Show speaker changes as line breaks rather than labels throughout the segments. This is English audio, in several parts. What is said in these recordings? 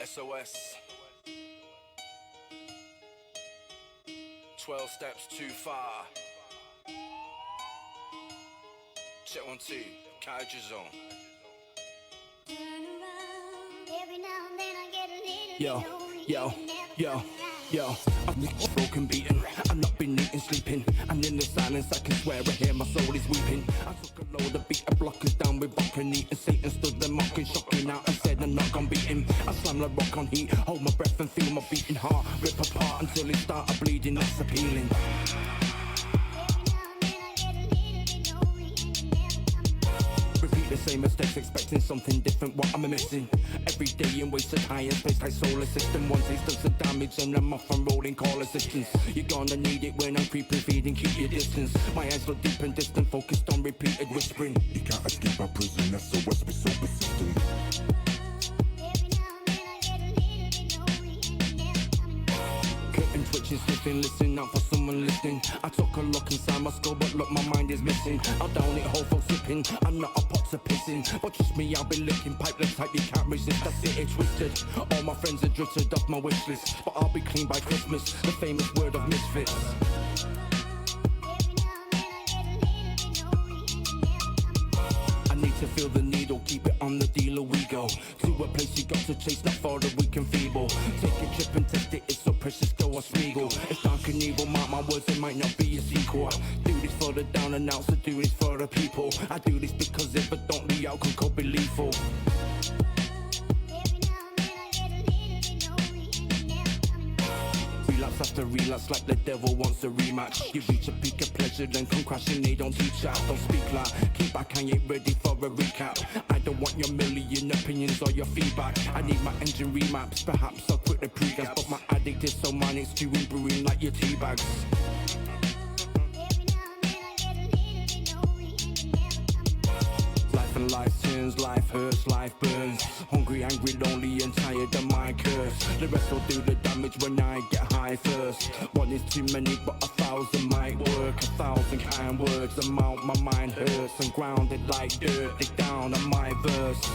SOS. 12 steps too far. Check 1 2. Kaiju zone. Yo, yo, yo, yo. I'm not broken, beaten. I'm not been eating, sleeping. And in the silence, I can swear I hear my soul is weeping. I took a load of beat blockers down with rock and eat, and Satan stood there mocking, shocking out and said, I'm not gonna beat him. I slam the rock on heat, hold my breath and feel my beating heart rip apart until it started bleeding. That's appealing. Repeat the same mistakes, expecting something different. What am I missing? Every day in wasted high space like solar system. One taste of some damage and I'm off and rolling call assistance. You're gonna need it when I'm creeping, feeding, keep your distance. My eyes look deep and distant, focused on repeated whispering.
You can't escape our prison, SOS be so persistent.
Curtain twitching, sniffing, listening out for someone listening. I took a look inside my skull, but look, my mind is missing. I'll down it, whole folks sipping. I'm not a pot to pissing, but trust me, I'll be licking pipe type you can't resist. That's it, it's twisted. All my friends are drifted off my wish list, but I'll be clean by Christmas. The famous word of misfits. I need to feel the needle, keep it on the dealer. We go to a place you got to chase, not for the weak and feeble. Take a trip and test it, it's so precious, go a Spiegel. It's dark and evil, mark my words, it might not be a sequel. Do this for the down and outs, I do this for the people. I do this because if I don't, the outcome could be lethal. Relapse after relapse like the devil wants a rematch. You reach a peak of pleasure then come crashing, they don't teach out. Don't speak loud, keep back, I ain't ready for a recap. I don't want your million opinions or your feedback. I need my engine remaps, perhaps I'll quit the pre-gas. But my addict is so mine, it's chewing, brewing like your tea bags. Life and life turns, life hurts, life burns. Hungry, angry, lonely and tired of my curse. The rest will do the damage when I get high first. One is too many, but 1,000 might work. 1,000 kind words amount, my mind hurts. I'm grounded like dirt, dig down on my verse.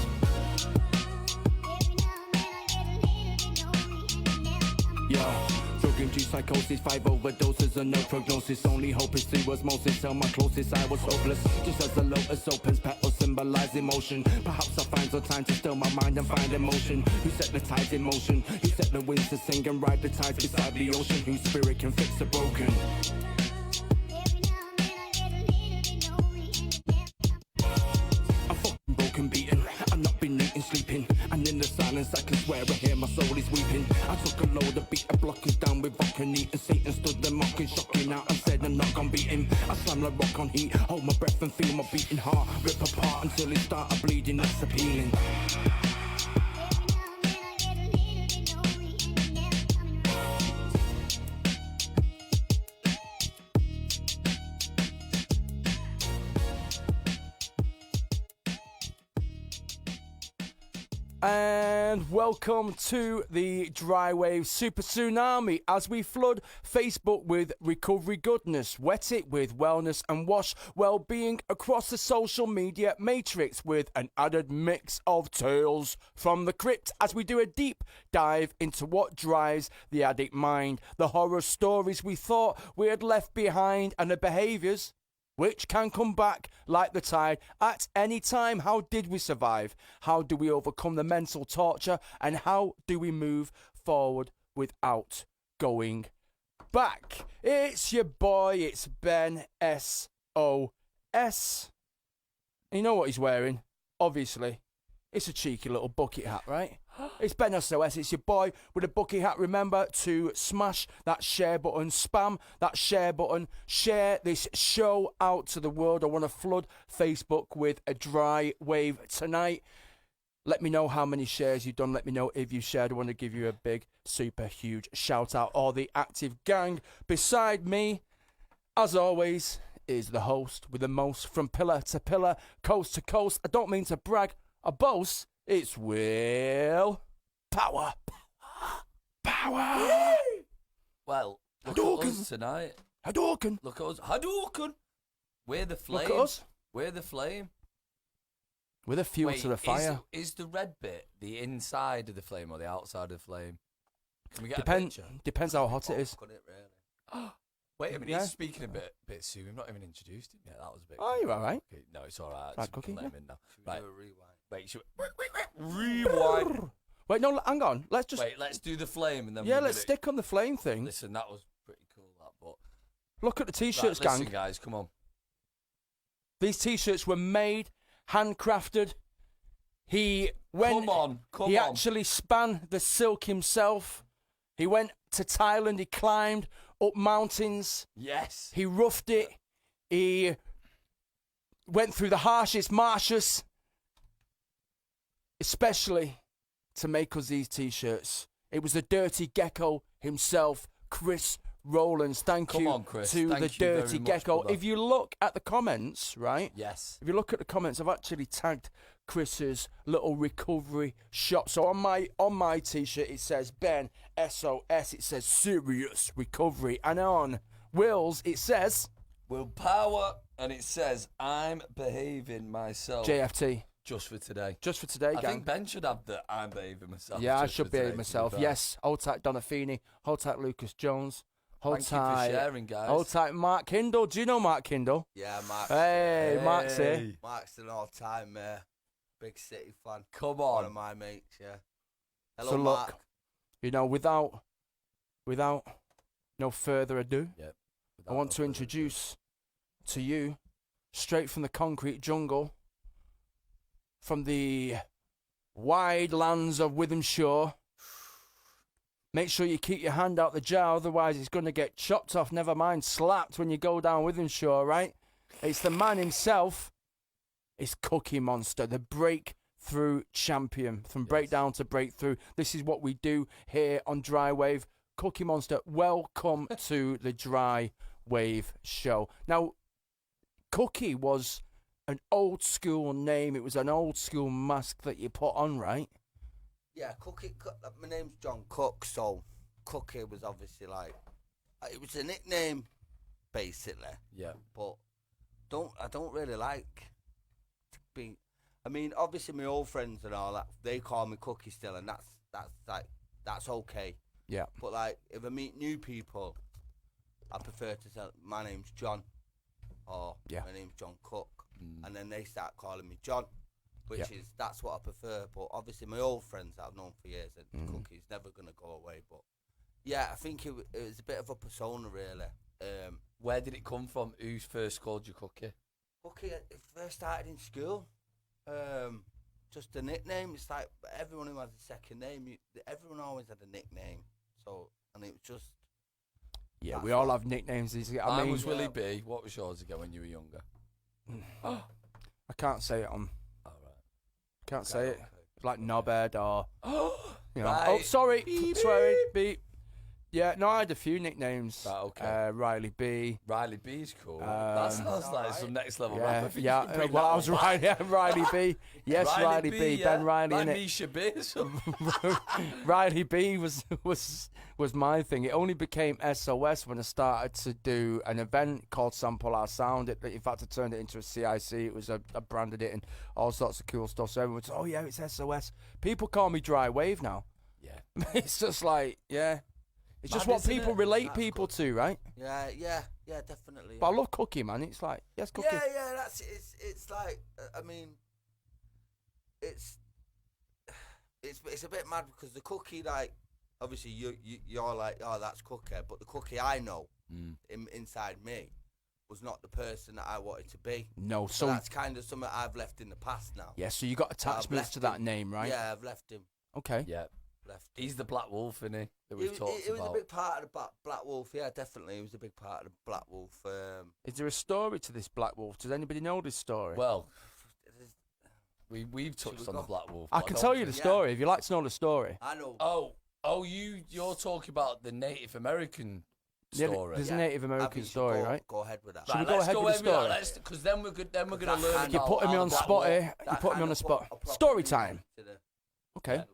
Yo. Drug-induced psychosis, 5 overdoses and no prognosis. Only hope is through osmosis. Tell my closest I was hopeless. Just as the lotus opens, petals symbolize emotion. Perhaps I'll find some time to still my mind and find emotion. Who set the tides in motion? Who set the winds to sing and ride the tides beside the ocean? Whose spirit can fix the broken? I'm fucking broken, beaten. I'm not been eating, sleeping. And in the silence I can swear I hear my soul is weeping. I took a load of beat blockers down with rock and eat, and Satan stood there mocking, shocking out and said I'm not gonna beat him. I slam the rock on heat, hold my breath and feel my beating heart rip apart until it started bleeding. That's appealing. And welcome to the DryWave Super Tsunami as we flood Facebook with recovery goodness, wet it with wellness and wash well-being across the social media matrix with an added mix of tales from the crypt as we do a deep dive into what drives the addict mind, the horror stories we thought we had left behind and the behaviours which can come back like the tide at any time. How did we survive? How do we overcome the mental torture? And how do we move forward without going back? It's your boy, it's Ben S.O.S. You know what he's wearing? Obviously, it's a cheeky little bucket hat, right? It's Ben SOS, it's your boy with a bucket hat. Remember to smash that share button, spam that share button, share this show out to the world. I want to flood Facebook with a DryWave tonight. Let me know how many shares you've done. Let me know if you shared. I want to give you a big, super huge shout out. All the active gang beside me, as always, is the host with the most from pillar to pillar, coast to coast. I don't mean to brag or boast. It's Will Power. Power.
Well, look
Hadouken.
at us tonight.
Hadouken.
Look at us. Hadouken. We're the flame.
Look at us.
We're the flame.
With a fuel
Wait,
to the fire.
Is the red bit the inside of the flame or the outside of the flame? Can we get a picture?
Depends how hot it is.
Could it really? Wait a minute, he's speaking a bit soon. We've not even introduced him yet. That was a bit.
Oh, you're all right.
Okay, no, it's all right.
Right,
We can
Cookie,
let him in now. Right.
Do a rewind.
Wait, should we... rewind?
Wait, no, hang on. Let's just.
Wait, let's do the flame and then.
Yeah,
we'll
let's
get it.
stick on the flame thing.
Listen, that was pretty cool. That, but
Look at the t-shirts,
right, listen,
gang.
guys, come on.
These t-shirts were made, handcrafted. He went.
Come
He
on.
actually span the silk himself. He went to Thailand. He climbed up mountains.
Yes.
He roughed it. He went through the harshest marshes, especially to make us these t-shirts. It was the Dirty Gecko himself, Chris Rowlands. Thank
Come
you
on, Chris.
to
Thank
the
you very
Dirty
much,
Gecko.
brother.
If you look at the comments, right?
Yes.
If you look at the comments, I've actually tagged Chris's little recovery shop. So on my t-shirt it says Ben SOS. It says serious recovery, and on Will's it says
Willpower, and it says I'm behaving myself.
JFT.
Just for today.
Just for today,
I
gang.
think Ben should have the I'm behaving myself.
Yeah, I
just
should
for
behave
today, to be
myself.
fair.
Yes. Hold tight, Donafini. Hold tight, Lucas Jones. Hold
Thank you
tight.
for sharing, guys.
Hold tight, Mark Kindle. Do you know Mark Kindle?
Yeah, Mark.
Hey, Mark's here.
Mark's an all-time big City fan.
Come
One of
on.
my mates, yeah. Hello,
So look,
Mark.
you know, without no further ado,
Yep.
I want to introduce to you, straight from the concrete jungle, from the wide lands of Withamshire. Make sure you keep your hand out the jar, otherwise it's going to get chopped off, never mind slapped when you go down Withamshire, right? It's the man himself. It's Cookie Monster, the breakthrough champion. From breakdown to breakthrough. This is what we do here on DryWave. Cookie Monster, welcome to the DryWave show. Now, Cookie was an old school name. It was an old school mask that you put on, right?
Yeah, my name's John Cook, so Cookie was obviously like, it was a nickname, basically.
Yeah.
But I don't really like to be. I mean, obviously my old friends and all that, they call me Cookie still, and that's okay.
Yeah.
But like, if I meet new people, I prefer to say my name's John, or my name's John Cook, and then they start calling me John, which that's what I prefer. But obviously my old friends that I've known for years, and Cookie's never gonna go away. But yeah, I think it was a bit of a persona, really.
Where did it come from? Who first called you Cookie?
Cookie, it first started in school. Just a nickname. It's like everyone who has a second name, everyone always had a nickname. So, and it was just.
Yeah, we all have nicknames.
I was Willie B. What was yours again when you were younger?
I can't say it on.
All right.
Can't say it. It's like Knobhead or. You know.
Right.
Oh, sorry.
Beep,
Sorry. Beep. Yeah, no, I had a few nicknames.
Right, okay.
Riley B.
Riley B's cool. That sounds like some next level
Yeah,
rap.
yeah. Well, I was right. Yeah, Riley B. Yes, Riley B.
Yeah.
Ben Riley
Like
in it.
Misha B. or something.
Riley B was my thing. It only became SOS when I started to do an event called Sample Our Sound. In fact, I turned it into a CIC. It was I branded it and all sorts of cool stuff. So everyone's, oh yeah, it's SOS. People call me DryWave now.
Yeah.
It's just like, yeah. It's just
Mad,
what
isn't
people
it?
relate
That's
people
good.
to, right?
Yeah, definitely.
But I love Cookie, man. It's like, yes, Cookie.
Yeah, it's like, I mean, it's a bit mad because the Cookie, like, obviously you're like, oh, that's Cookie, but the Cookie I know inside me was not the person that I wanted to be.
No,
So
so
that's kind of something I've left in the past now.
yeah. So you got attachments
left
to that
him.
name, right?
Yeah, I've left him.
Okay.
Yeah.
Left him.
He's the Black Wolf, isn't he? That we've talked
It was
about.
a big part of the Black Wolf, yeah, definitely. It was a big part of the Black Wolf.
Is there a story to this Black Wolf? Does anybody know this story?
Well, we've touched
we
on the
go?
Black Wolf.
I
but
can
don't
tell you the
think-
story if you like to know the story.
I know.
Oh, you're talking about the Native American
Yeah,
story.
there's
Yeah.
a Native
I
American
think you should
story,
go,
right?
Go ahead with that.
Should we go
let's
ahead with the
that,
story?
because then we're good. Then we're going to
That
learn.
kind
You're
of-
putting me
how
on
the
the
Black
spot
Wolf-
here.
That
You're putting me
kind
on the
of
spot.
put a proper
Story
meaning
time.
to the
Okay.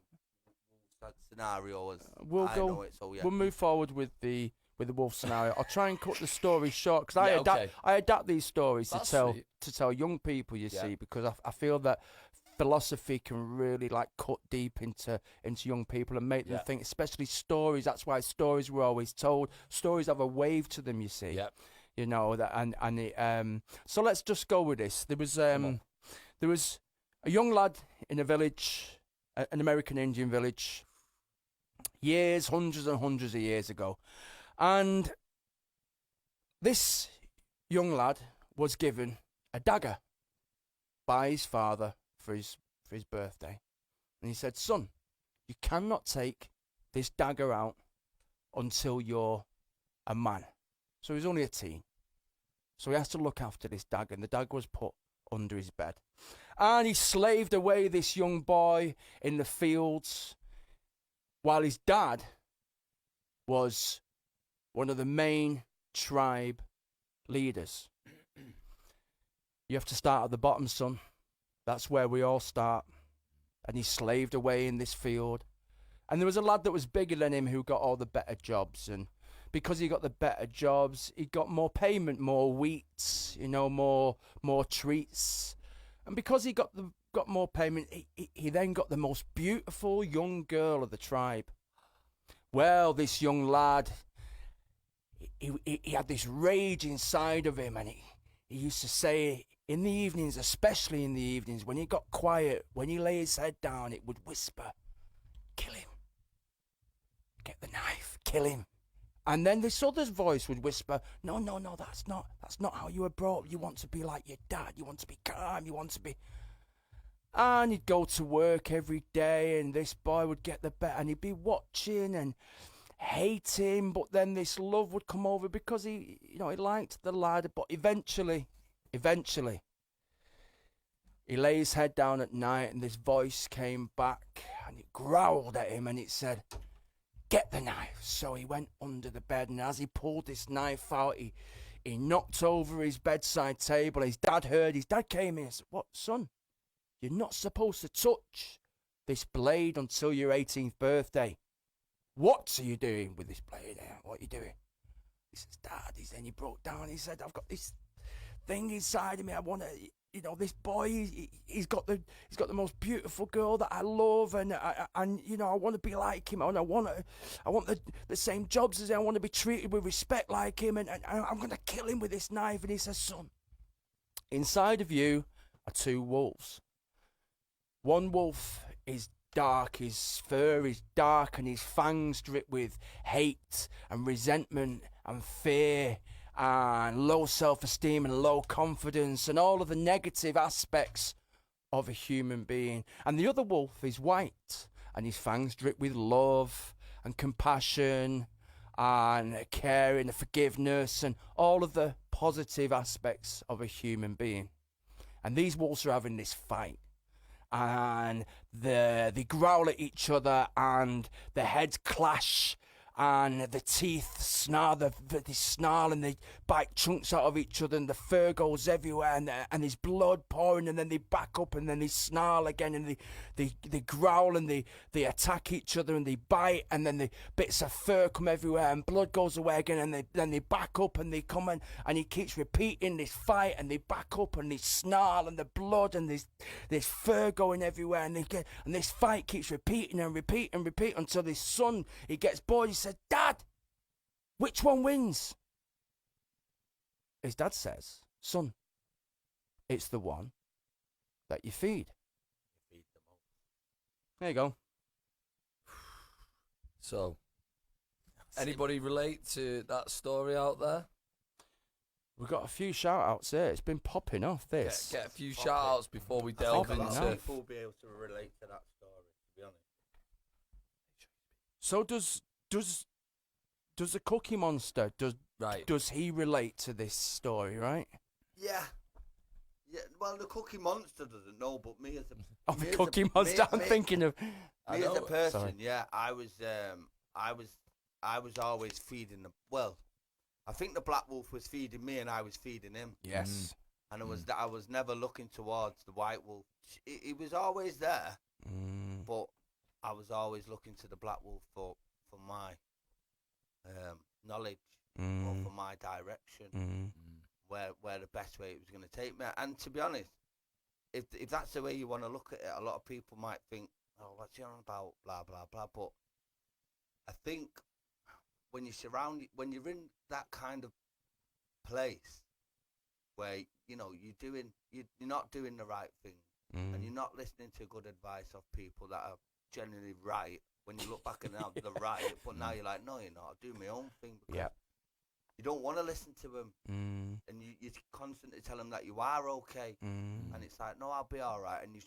scenario as
We'll
I
go.
know it, so yeah.
We'll move forward with the wolf scenario. I'll try and cut the story short because
Yeah, okay.
I adapt these stories
That's
to
sweet.
tell young people. You
Yeah.
see, because I feel that philosophy can really like cut deep into young people and make them think, especially stories. That's why stories were always told. Stories have a wave to them, you see.
Yep.
You know that, and it, so let's just go with this. There was a young lad in a village, an American Indian village, hundreds and hundreds of years ago, and this young lad was given a dagger by his father for his birthday, and he said, "Son, you cannot take this dagger out until you're a man." So he was only a teen. So he has to look after this dagger, and the dagger was put under his bed. And he slaved away this young boy in the fields while his dad was one of the main tribe leaders. You have to start at the bottom, son. That's where we all start. And he slaved away in this field. And there was a lad that was bigger than him who got all the better jobs, and because he got the better jobs, he got more payment, more wheat, you know, more treats. And because he got more payment, he then got the most beautiful young girl of the tribe. Well, this young lad, he had this rage inside of him, and he used to say in the evenings, especially in the evenings, when he got quiet, when he lay his head down, it would whisper, "Kill him. Get the knife, kill him." And then this other's voice would whisper, no, that's not how you were brought up. You want to be like your dad. You want to be calm. You want to be... And he'd go to work every day, and this boy would get the better, and he'd be watching and hate him, but then this love would come over because he liked the lad. But eventually, he lay his head down at night, and this voice came back, and it growled at him, and it said, "Get the knife." So he went under the bed, and as he pulled this knife out, he knocked over his bedside table. His dad heard. His dad came in and said, "What, son? You're not supposed to touch this blade until your 18th birthday. What are you doing with this blade? What are you doing?" He says, "Dad," he broke down. He said, "I've got this thing inside of me. I want to, this boy, he's got the most beautiful girl that I love, and I want to be like him, and I want the same jobs as him. I want to be treated with respect like him, and I'm going to kill him with this knife." And he says, "Son, inside of you are two wolves. One wolf is dark, his fur is dark, and his fangs drip with hate and resentment and fear and low self-esteem and low confidence and all of the negative aspects of a human being. And the other wolf is white, and his fangs drip with love and compassion and caring and forgiveness and all of the positive aspects of a human being. And these wolves are having this fight, and they growl at each other, and the heads clash, and the teeth snarl, they snarl, and they bite chunks out of each other, and the fur goes everywhere, and there's blood pouring, and then they back up, and then they snarl again, and they growl, and they attack each other, and they bite, and then the bits of fur come everywhere, and blood goes away again, and then they back up, and they come in, and he keeps repeating this fight, and they back up, and they snarl, and the blood, and there's fur going everywhere, and this fight keeps repeating and repeating and repeating until his son, he gets bored. He said, "Dad, which one wins?" His dad says, "Son, it's the one that you feed." There you go.
So, anybody relate to that story out there?
We've got a few shout-outs here. It's been popping off, this.
Get a few shout-outs before we delve into...
People will be able to relate to that story, to be honest.
So does the Cookie Monster, does he relate to this story, right?
Yeah. Well, the Cookie Monster doesn't know, but me as a...
Oh, the Cookie Monster, I'm thinking of...
Me as a person, yeah, I was always feeding them. Well, I think the Black Wolf was feeding me, and I was feeding him.
Yes.
And I was never looking towards the White Wolf. He was always there, but I was always looking to the Black Wolf for my knowledge, or for my direction, where the best way it was going to take me. And to be honest, if that's the way you want to look at it, a lot of people might think, oh, what's he on about, blah blah blah. But I think when you're in that kind of place where you're not doing the right thing, and you're not listening to good advice of people that are generally right. When you look back and now they're right, but now you're like, no, you're not. I do my own thing. Because you don't want to listen to them, and you constantly tell them that you are okay, and it's like, no, I'll be all right, and you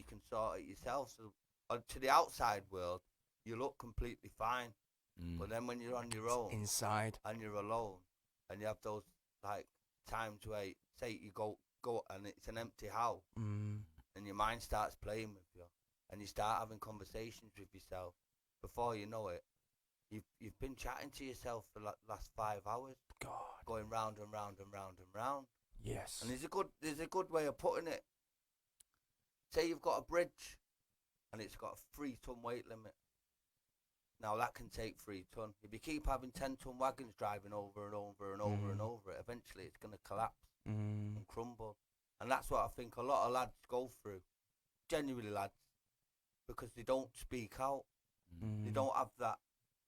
can sort it yourself. So to the outside world, you look completely fine, but then when you're on your own,
inside,
and you're alone, and you have those like times where, say, you go and it's an empty house, and your mind starts playing with you, and you start having conversations with yourself. Before you know it, you've been chatting to yourself for the last 5 hours.
God,
going round and round and round and round.
Yes.
And there's a good way of putting it. Say you've got a bridge, and it's got a 3-ton weight limit. Now that can take 3 ton. If you keep having 10-ton wagons driving over and over and over and over it, eventually it's going to collapse and crumble. And that's what I think a lot of lads go through. Genuinely lads. Because they don't speak out. They don't have that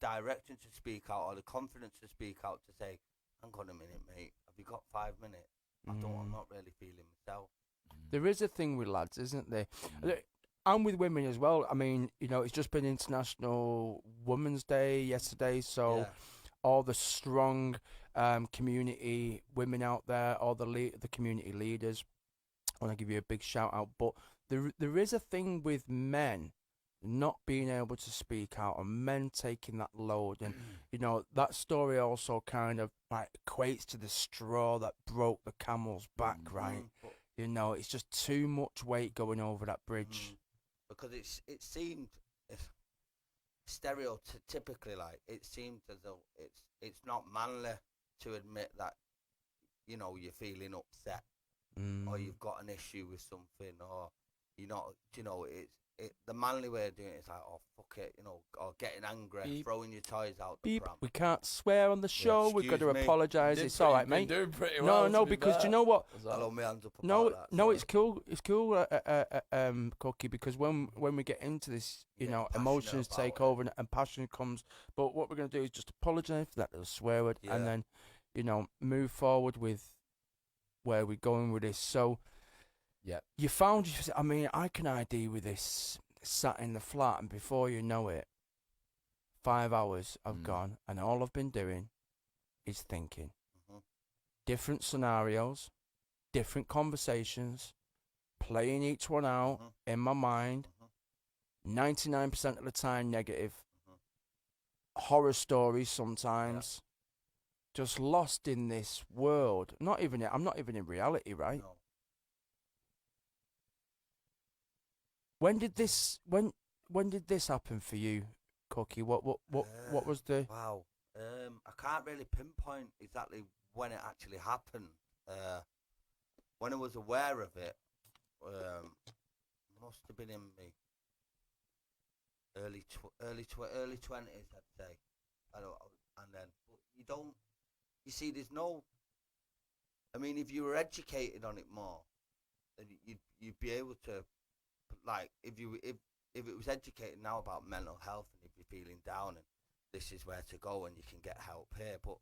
direction to speak out or the confidence to speak out to say, hang on a minute, mate, have you got 5 minutes? I'm not really feeling myself.
There is a thing with lads, isn't there? And with women as well. I mean, it's just been International Women's Day yesterday, so all the strong community women out there, all the community leaders, I want to give you a big shout out. But there is a thing with men not being able to speak out and men taking that load, and that story also kind of like equates to the straw that broke the camel's back, right? It's just too much weight going over that bridge.
Because it seemed stereotypically, like it seemed as though it's not manly to admit that you're feeling upset or you've got an issue with something, or the manly way of doing it is like, oh fuck it, or getting angry,
Beep.
Throwing your toys out the pram.
We can't swear on the show. We've got to apologise. It's all right, mate.
Doing pretty well,
no, because do you know what?
I'll hold my hands up.
No, it's cool. It's cool, Cookie, because when we get into this, emotions take over and passion comes. But what we're going to do is just apologise for that little swear word, and then, move forward with where we're going with this. So, you found, I can ID with this, sat in the flat, and before you know it, 5 hours have gone, and all I've been doing is thinking. Different scenarios, different conversations, playing each one out in my mind, 99% of the time negative, horror stories sometimes, just lost in this world. I'm not even in reality, right?
No.
When did this happen for you, Cookie? What was the...
Wow. I can't really pinpoint exactly when it actually happened. When I was aware of it, must have been in me early 20s, I'd say. And then, but you see, there's no. I mean, if you were educated on it more, then you'd be able to, like, if it was educated now about mental health, and if you're feeling down, and this is where to go, and you can get help here, but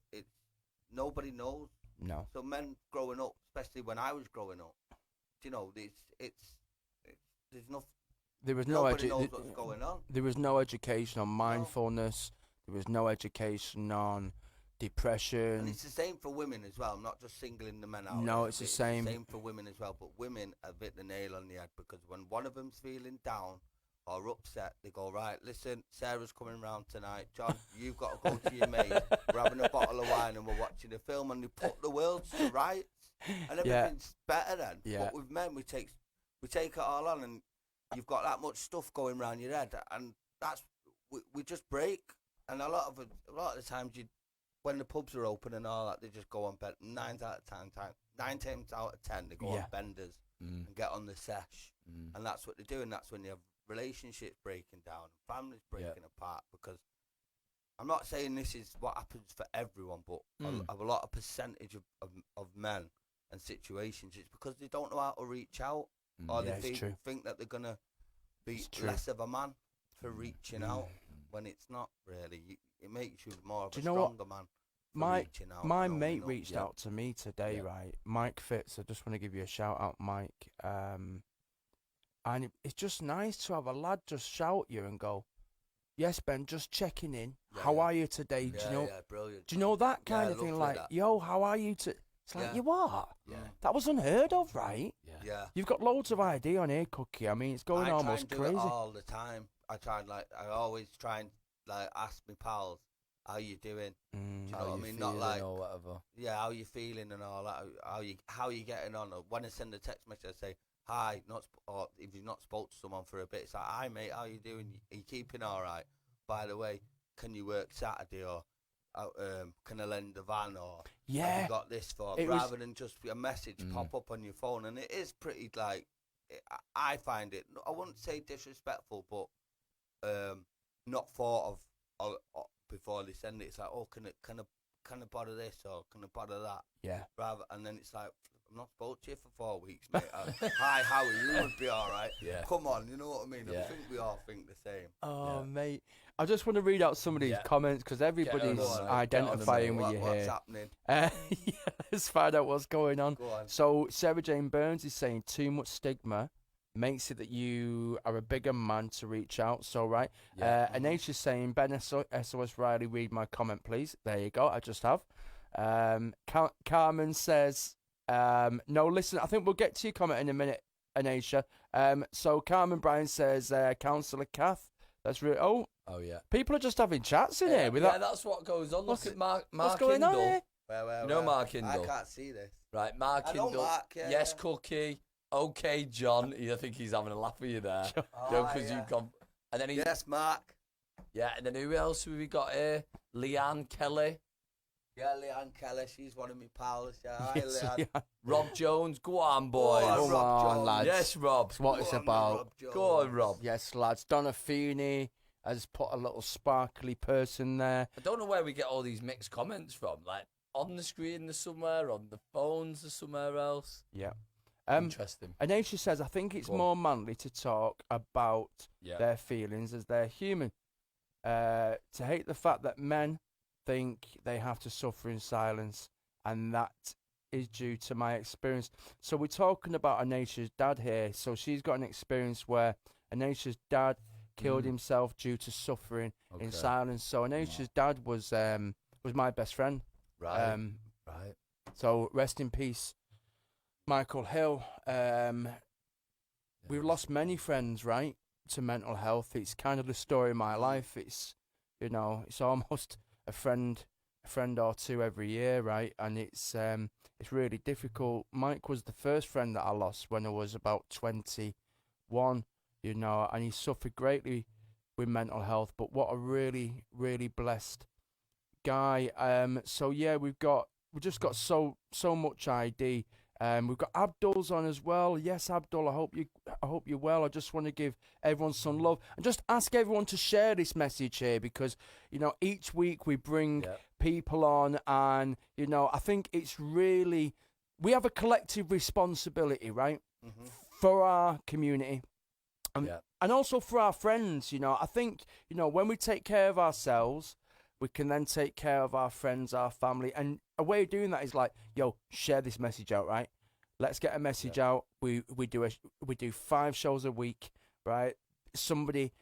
nobody knows.
No.
So men growing up, especially when I was growing up, there's nothing.
There was
nobody knows what's going on.
There was no education on mindfulness. No. There was no education on depression.
And it's the same for women as well. I'm not just singling the men out.
No, it's the same.
The same for women as well. But women have hit the nail on the head, because when one of them's feeling down or upset, they go, right, listen, Sarah's coming round tonight. John, you've got to go to your mate. We're having a bottle of wine and we're watching a film, and they put the world to rights, and everything's better then.
Yeah.
But with men, we take it all on, and you've got that much stuff going round your head, and we just break. And a lot of the times, when the pubs are open and all that, they just go on bed. 9 times out of 10, they go on benders and get on the sesh, and that's what they do. And that's when you have relationships breaking down, families breaking apart. Because I'm not saying this is what happens for everyone, but a lot of percentage of men and situations, it's because they don't know how to reach out. or
Yeah,
they
it's true.
think that they're gonna be
It's true.
less of a man for reaching out when it's not really. It makes you more of
Do
a
you know what?
stronger man. For
My
reaching out,
my
and owning
mate
up.
reached
Yeah.
out to me today,
Yeah.
right? Mike Fitz. I just want to give you a shout out, Mike. And it's just nice to have a lad just shout you and go, "Yes, Ben, just checking in.
Yeah,
How
yeah.
are you today?
Yeah,
do you know?
yeah, brilliant.
Do you know that
Yeah,
kind of thing?
lovely
Like,
that.
yo, how are you? It's like,
Yeah.
you what?
Yeah.
That was unheard of, right?
Yeah.
Yeah.
You've got loads of ID on here, Cookie. I mean, it's going
I
almost
try and do
crazy.
it all the time. I always try and like ask my pals, how you doing? Do you know
How
what I
you
mean? Not
feeling
like,
or whatever.
yeah, how you feeling and all that. How you getting on? Or when I send a text message, I say hi. Or if you've not spoke to someone for a bit, it's like, hi mate, how you doing? Are you keeping all right? By the way, can you work Saturday, or can I lend the van, or have
Yeah.
you got this for?
It was-
Rather than just a message pop up on your phone, and it is pretty like I find it. I wouldn't say disrespectful, but not thought of before they send it. It's like, oh, can I bother this, or can I bother that?
Yeah.
Rather, and then it's like, I'm not spoke to you for 4 weeks, mate. Hi, how are you? Would be all right.
Yeah.
Come on, you know what I mean?
Yeah.
I think we all think the same.
Oh,
Yeah.
mate. I just want to read out some of these
Yeah.
comments because everybody's
Get on them,
identifying
mate.
with you
What's
here.
happening?
Yeah, let's find out what's going on.
Go on.
So, Sarah Jane Burns is saying too much stigma makes it that you are a bigger man to reach out. So, right.
Yeah.
Anache is saying, Ben SOS Riley, read my comment, please. There you go. I just have. Carmen says, no, listen, I think we'll get to your comment in a minute, Anacia. So, Carmen Bryan says, Councillor Kath. That's really. Oh,
yeah.
people are just having chats in
Yeah,
here without.
that's what goes on.
What's
Look at Mark
what's going
Hindle.
on here?
Where,
You know Mark Hindle?
I can't see this.
Right, Mark
I know
Hindle.
Mark, yeah,
Yes,
yeah.
Cookie. Okay, John. I think he's having a laugh with you there.
Oh,
Because
yeah.
you've gone. And then he.
Yes, Mark.
Yeah, and then who else have we got here? Leanne Kelly.
Yeah, Leanne Kelly. She's one of my pals. Yeah, hi,
Yes,
Leanne.
yeah.
Rob Jones. Go on, boys.
Go
Come
Rob
on,
Jones.
lads.
Yes, Rob.
That's what it's
Go on,
about.
Rob Jones.
Go on, Rob.
Yes, lads. Donna Feeney has put a little sparkly person there.
I don't know where we get all these mixed comments from. Like, on the screen there's somewhere, on the phones there's somewhere else.
Yeah.
Interesting.
Anacia says, I think it's
Go on.
more manly to talk about
Yeah.
their feelings as they're human. To hate the fact that men think they have to suffer in silence, and that is due to my experience. So we're talking about Anacia's dad here. So she's got an experience where Anacia's dad killed himself due to suffering in
Okay.
silence. So Anacia's dad was my best friend.
Right.
Right. So rest in peace, Michael Hill. We've lost many friends, right, to mental health. It's kind of the story of my life. It's, it's almost a friend or two every year, right? And it's really difficult. Mike was the first friend that I lost when I was about 21, and he suffered greatly with mental health. But what a really, really blessed guy. So yeah, we've just got so much ID. We've got Abdul's on as well. Yes, Abdul, I hope you're well. I just want to give everyone some love and just ask everyone to share this message here because each week we bring people on, and I think it's really, we have a collective responsibility, right, for our community. And also for our friends. I think when we take care of ourselves, we can then take care of our friends, our family. And a way of doing that is like, share this message out, right? Let's get a message out. We do 5 shows a week, right? Somebody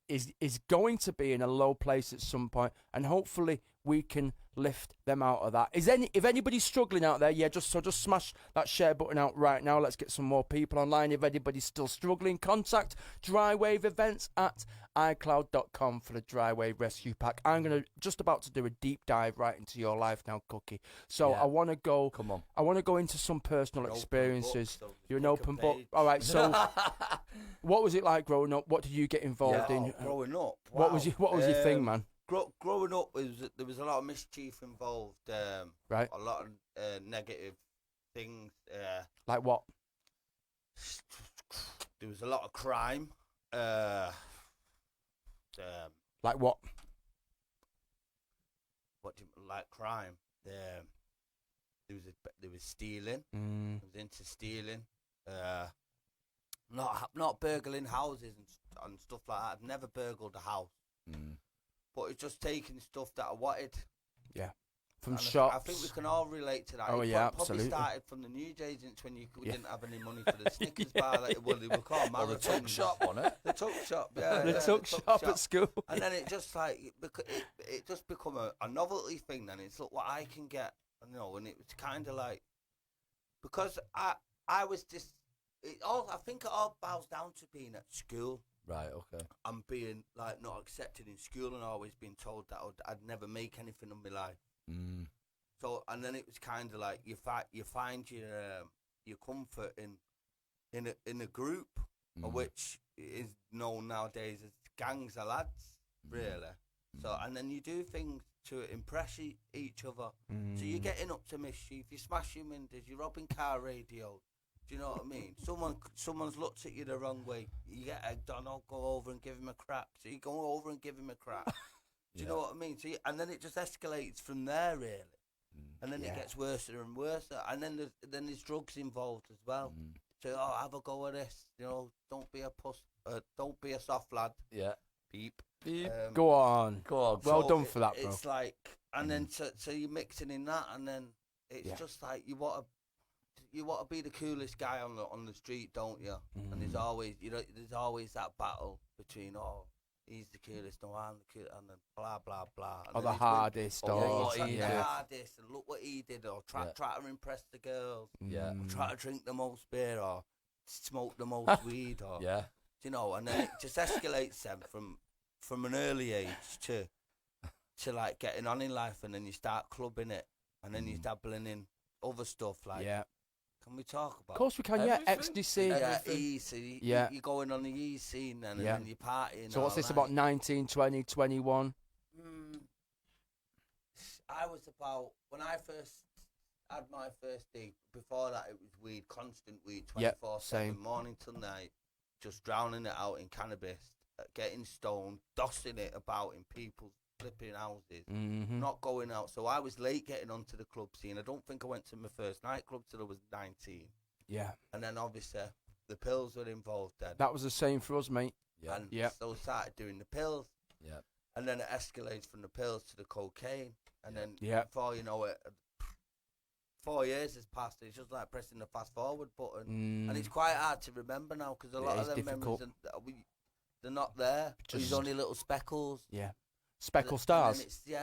is going to be in a low place at some point, and hopefully we can lift them out of that. If anybody's struggling out there, just smash that share button out right now. Let's get some more people online. If anybody's still struggling, contact DryWave Events at iCloud.com for the DryWave Rescue Pack. I'm just about to do a deep dive right into your life now, Cookie. So I want to go.
Come on.
I want to go into some personal
Open
experiences.
book, so
You're an
pick a
open book.
page.
All right. So, what was it like growing up? What did you get involved in?
Growing up.
What was your thing, man?
Growing up, there was a lot of mischief involved.
Right.
A lot of negative things.
Like what?
There was a lot of crime.
Like what?
What do you like? Crime. There was stealing.
Mm.
I was into stealing. not burgling houses and stuff like that. I've never burgled a house, but it's just taking stuff that I wanted.
Yeah. From
And
shops.
I think we can all relate to that.
Oh,
It
yeah,
probably
absolutely.
started from the news agents when you didn't have any money for the Snickers bar. They were called
Or the tuck
marathons.
shop, wasn't it?
The tuck shop, yeah.
the
yeah,
tuck shop at school.
And then it just like it just become a novelty thing. Then it's look what I can get, and it was kind of like because I was just I think it all boils down to being at school.
Right. Okay.
And being like not accepted in school and always being told that I'd never make anything of my life. So and then it was kind of like you find your comfort in a group, which is known nowadays as gangs of lads, really. So and then you do things to impress each other. So you're getting up to mischief, you're smashing windows, you're robbing car radios. Do you know what I mean? Someone's looked at you the wrong way. You get egged on. I'll go over and give him a crap. So you go over and give him a crap. Do you know what I mean? So and then it just escalates from there, really. And then it gets worse and worse. And then there's drugs involved as well. So have a go at this. Don't be a puss. Don't be a soft lad.
Yeah.
Beep.
Go on. Well
so
done for that, bro.
It's like, and then so you're mixing in that, and then it's just like you want to be the coolest guy on the street, don't you? And there's always that battle between he's the coolest, no, I'm the coolest, and then blah blah blah. And
Or
then
the hardest,
or
or
the hardest, and look what he did, or try to impress the girls,
Yeah.
or try to drink the most beer, or smoke the most weed, or and then it just escalates them from an early age to like getting on in life, and then you start clubbing it, and then you're dabbling in other stuff like.
Yeah.
Can we talk about?
Of course we can.
Everything.
Yeah, ecstasy.
Yeah, easy. You're going on the E scene then, and then you're partying.
So what's this about 19, 20, 21?
I was about when I first had my first date. Before that, it was weed, constant weed, 24/7, morning till night, just drowning it out in cannabis, getting stoned, dossing it about in people's flipping houses, not going out. So I was late getting onto the club scene. I don't think I went to my first nightclub till I was 19.
Yeah.
And then obviously the pills were involved then.
That was the same for us, mate.
Yeah.
And so I started doing the pills.
Yeah.
And then it escalates from the pills to the cocaine. And then
Yeah.
before you know it, 4 years has passed. It's just like pressing the fast forward button. And it's quite hard to remember now because a lot of them memories, they're not there. There's only little speckles.
Yeah. Speckle stars.
Do
you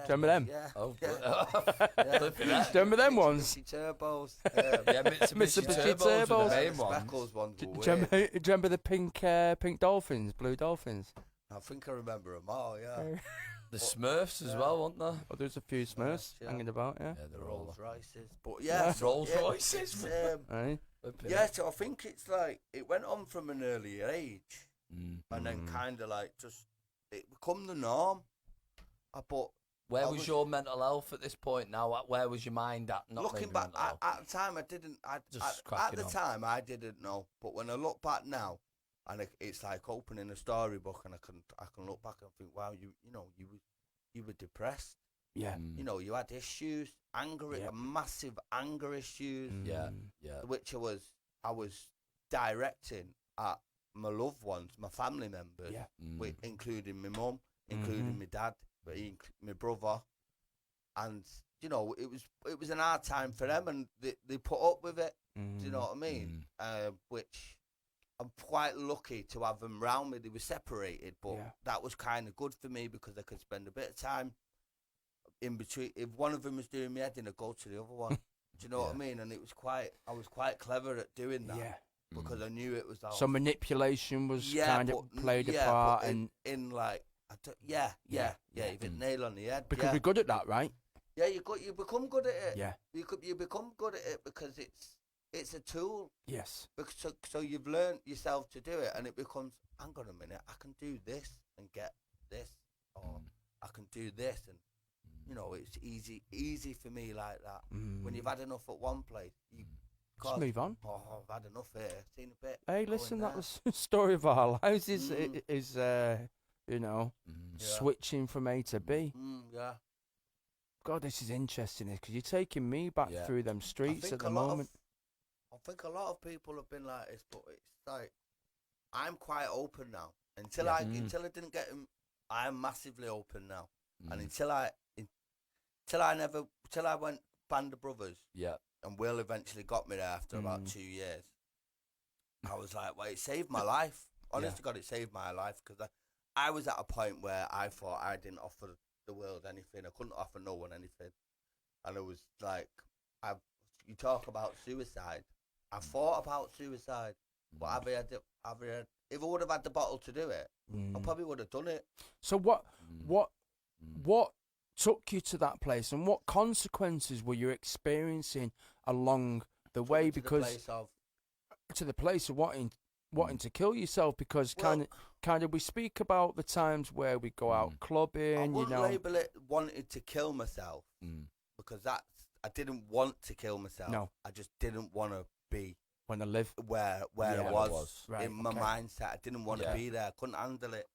remember them?
Yeah.
Oh,
Yeah.
Do you remember them ones?
Mitsubishi Turbos.
Yeah, Mitsubishi
Mitsubishi
Turbos were
Turbos.
the main ones.
Speckles ones
Do
were
you
weird.
remember the pink dolphins, blue dolphins?
I think I remember them all, yeah.
The Smurfs as well, weren't there?
Oh, there's a few Smurfs
yeah.
hanging about, yeah.
Yeah,
The
they're all
Rolls Royces. But yeah.
Rolls
yeah,
Royces.
it's,
Right?
yeah, so I think it's like, it went on from an early age. And then kind of like just, it become the norm. But
Where was your mental health at this point now? Where was your mind at? Not
looking
maybe
back,
mental health.
at the time I didn't,
Just
at
cracking
the
on.
time I didn't know. But when I look back now, and it's like opening a storybook, and I can look back and think, wow, you were depressed.
Yeah.
You had issues, massive anger issues.
Yeah.
Which I was directing at my loved ones, my family members, including my mum, including my dad, my brother, and it was an hard time for them, and they put up with it. Do you know what I mean? Which I'm quite lucky to have them round me. They were separated, but that was kind of good for me because I could spend a bit of time in between. If one of them was doing me head in, I'd go to the other one. Do you know what I mean? And I was quite clever at doing that.
Yeah.
Because I knew it was all.
So manipulation was kind of played a part, and
in like, you hit nail on the head.
because we're good at that, right?
Yeah, you become good at it.
Yeah.
You become good at it because it's a tool.
Yes.
Because so you've learned yourself to do it, and it becomes, hang on a minute, I can do this and get this, or I can do this, and it's easy for me like that. When you've had enough at one place, you.
Just move on.
Oh, I've had enough here. Seen a bit.
Hey, listen, that was the story of our lives. Is switching from A to B.
Yeah.
God, this is interesting because you're taking me back through them streets at the moment.
Of think a lot of people have been like this, but it's like I'm quite open now. Until I didn't get him, I am massively open now. And until I went Band of Brothers.
Yeah.
And Will eventually got me there after about 2 years. I was like, well, it saved my life. Honest to God, it saved my life because I was at a point where I thought I didn't offer the world anything. I couldn't offer no one anything. And it was like, you talk about suicide. I thought about suicide, but if I would have had the bottle to do it, I probably would have done it.
So what took you to that place, and what consequences were you experiencing along the way? Because to the place of wanting to kill yourself, because kind of we speak about the times where we go out clubbing. I
wouldn't label it wanted to kill myself because I didn't want to kill myself. No, I just didn't want to be
when I live
where I was right, in my mindset. I didn't want to be there. I couldn't handle it.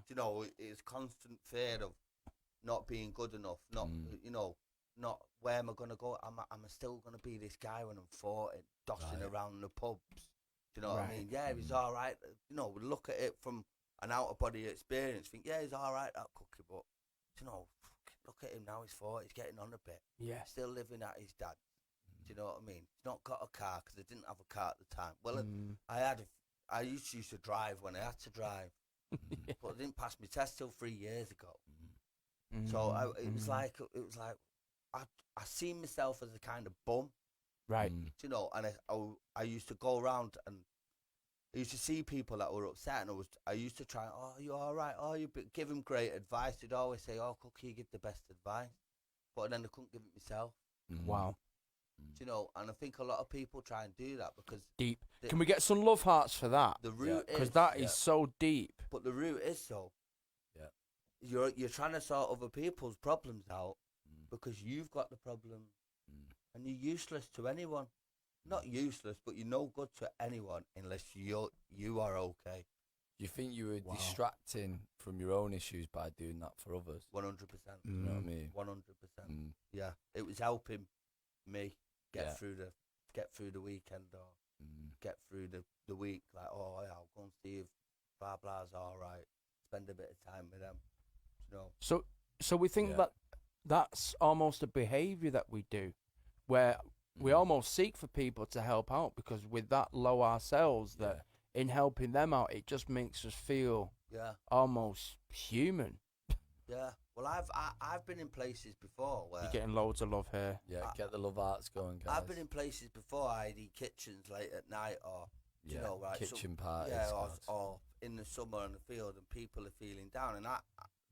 You know, it's constant fear of not being good enough. Not not where am I gonna go? Am I still gonna be this guy when I'm 40, dossing around the pubs? Do you know what I mean? Yeah, he's all right. You know, look at it from an out of body experience. Think, yeah, he's all right, that cookie, but you know, look at him now. He's 40. He's getting on a bit. Yeah, still living at his dad. Do you know what I mean? He's not got a car because I didn't have a car at the time. Well, I used to drive when I had to drive, but I didn't pass my test till 3 years ago. So it was like I seen myself as a kind of bum, right? You know, and I used to go around and I used to see people that were upset, and I used to try. Oh, you all right? Oh, you give them great advice. They'd always say, "Oh, Cookie, you give the best advice," but then I couldn't give it myself.
Wow.
You know, and I think a lot of people try and do that because
deep. Can we get some love hearts for that?
The root is
because that is so deep.
But the root is you're trying to sort other people's problems out because you've got the problem, and you're useless to anyone. Not useless, but you're no good to anyone unless you are okay.
Do you think you were distracting from your own issues by doing that for others?
100%.
You know what I mean?
100%. Yeah, it was helping me get through the weekend or get through the week. Like, oh yeah, I'll go and see if blah blah's all right. Spend a bit of time with them. You know.
So we think that's almost a behaviour that we do, where we almost seek for people to help out because we're that low ourselves that in helping them out, it just makes us feel almost human.
Yeah. Well, I've been in places before where
you're getting loads of love here.
Yeah, get the love arts going, guys.
I've been in places before. I'd eat kitchens late at night, or you know, right,
kitchen parties,
or in the summer on the field, and people are feeling down. And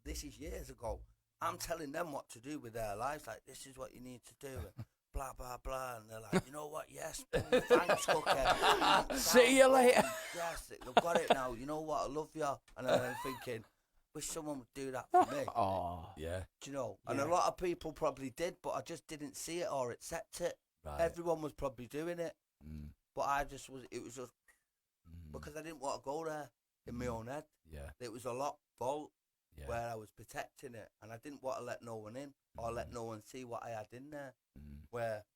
this is years ago. I'm telling them what to do with their lives. Like, this is what you need to do. Blah blah blah, and they're like, you know what? Yes, thanks, Cookie.
See you later.
Yes, I've got it now. You know what? I love you. And then I'm thinking, wish someone would do that for me.
Oh,
yeah. Do you know? And a lot of people probably did, but I just didn't see it or accept it. Right. Everyone was probably doing it, but I just was. It was just because I didn't want to go there in my own head. Yeah, it was a locked vault where I was protecting it, and I didn't want to let no one in or let no one see what I had in there. Where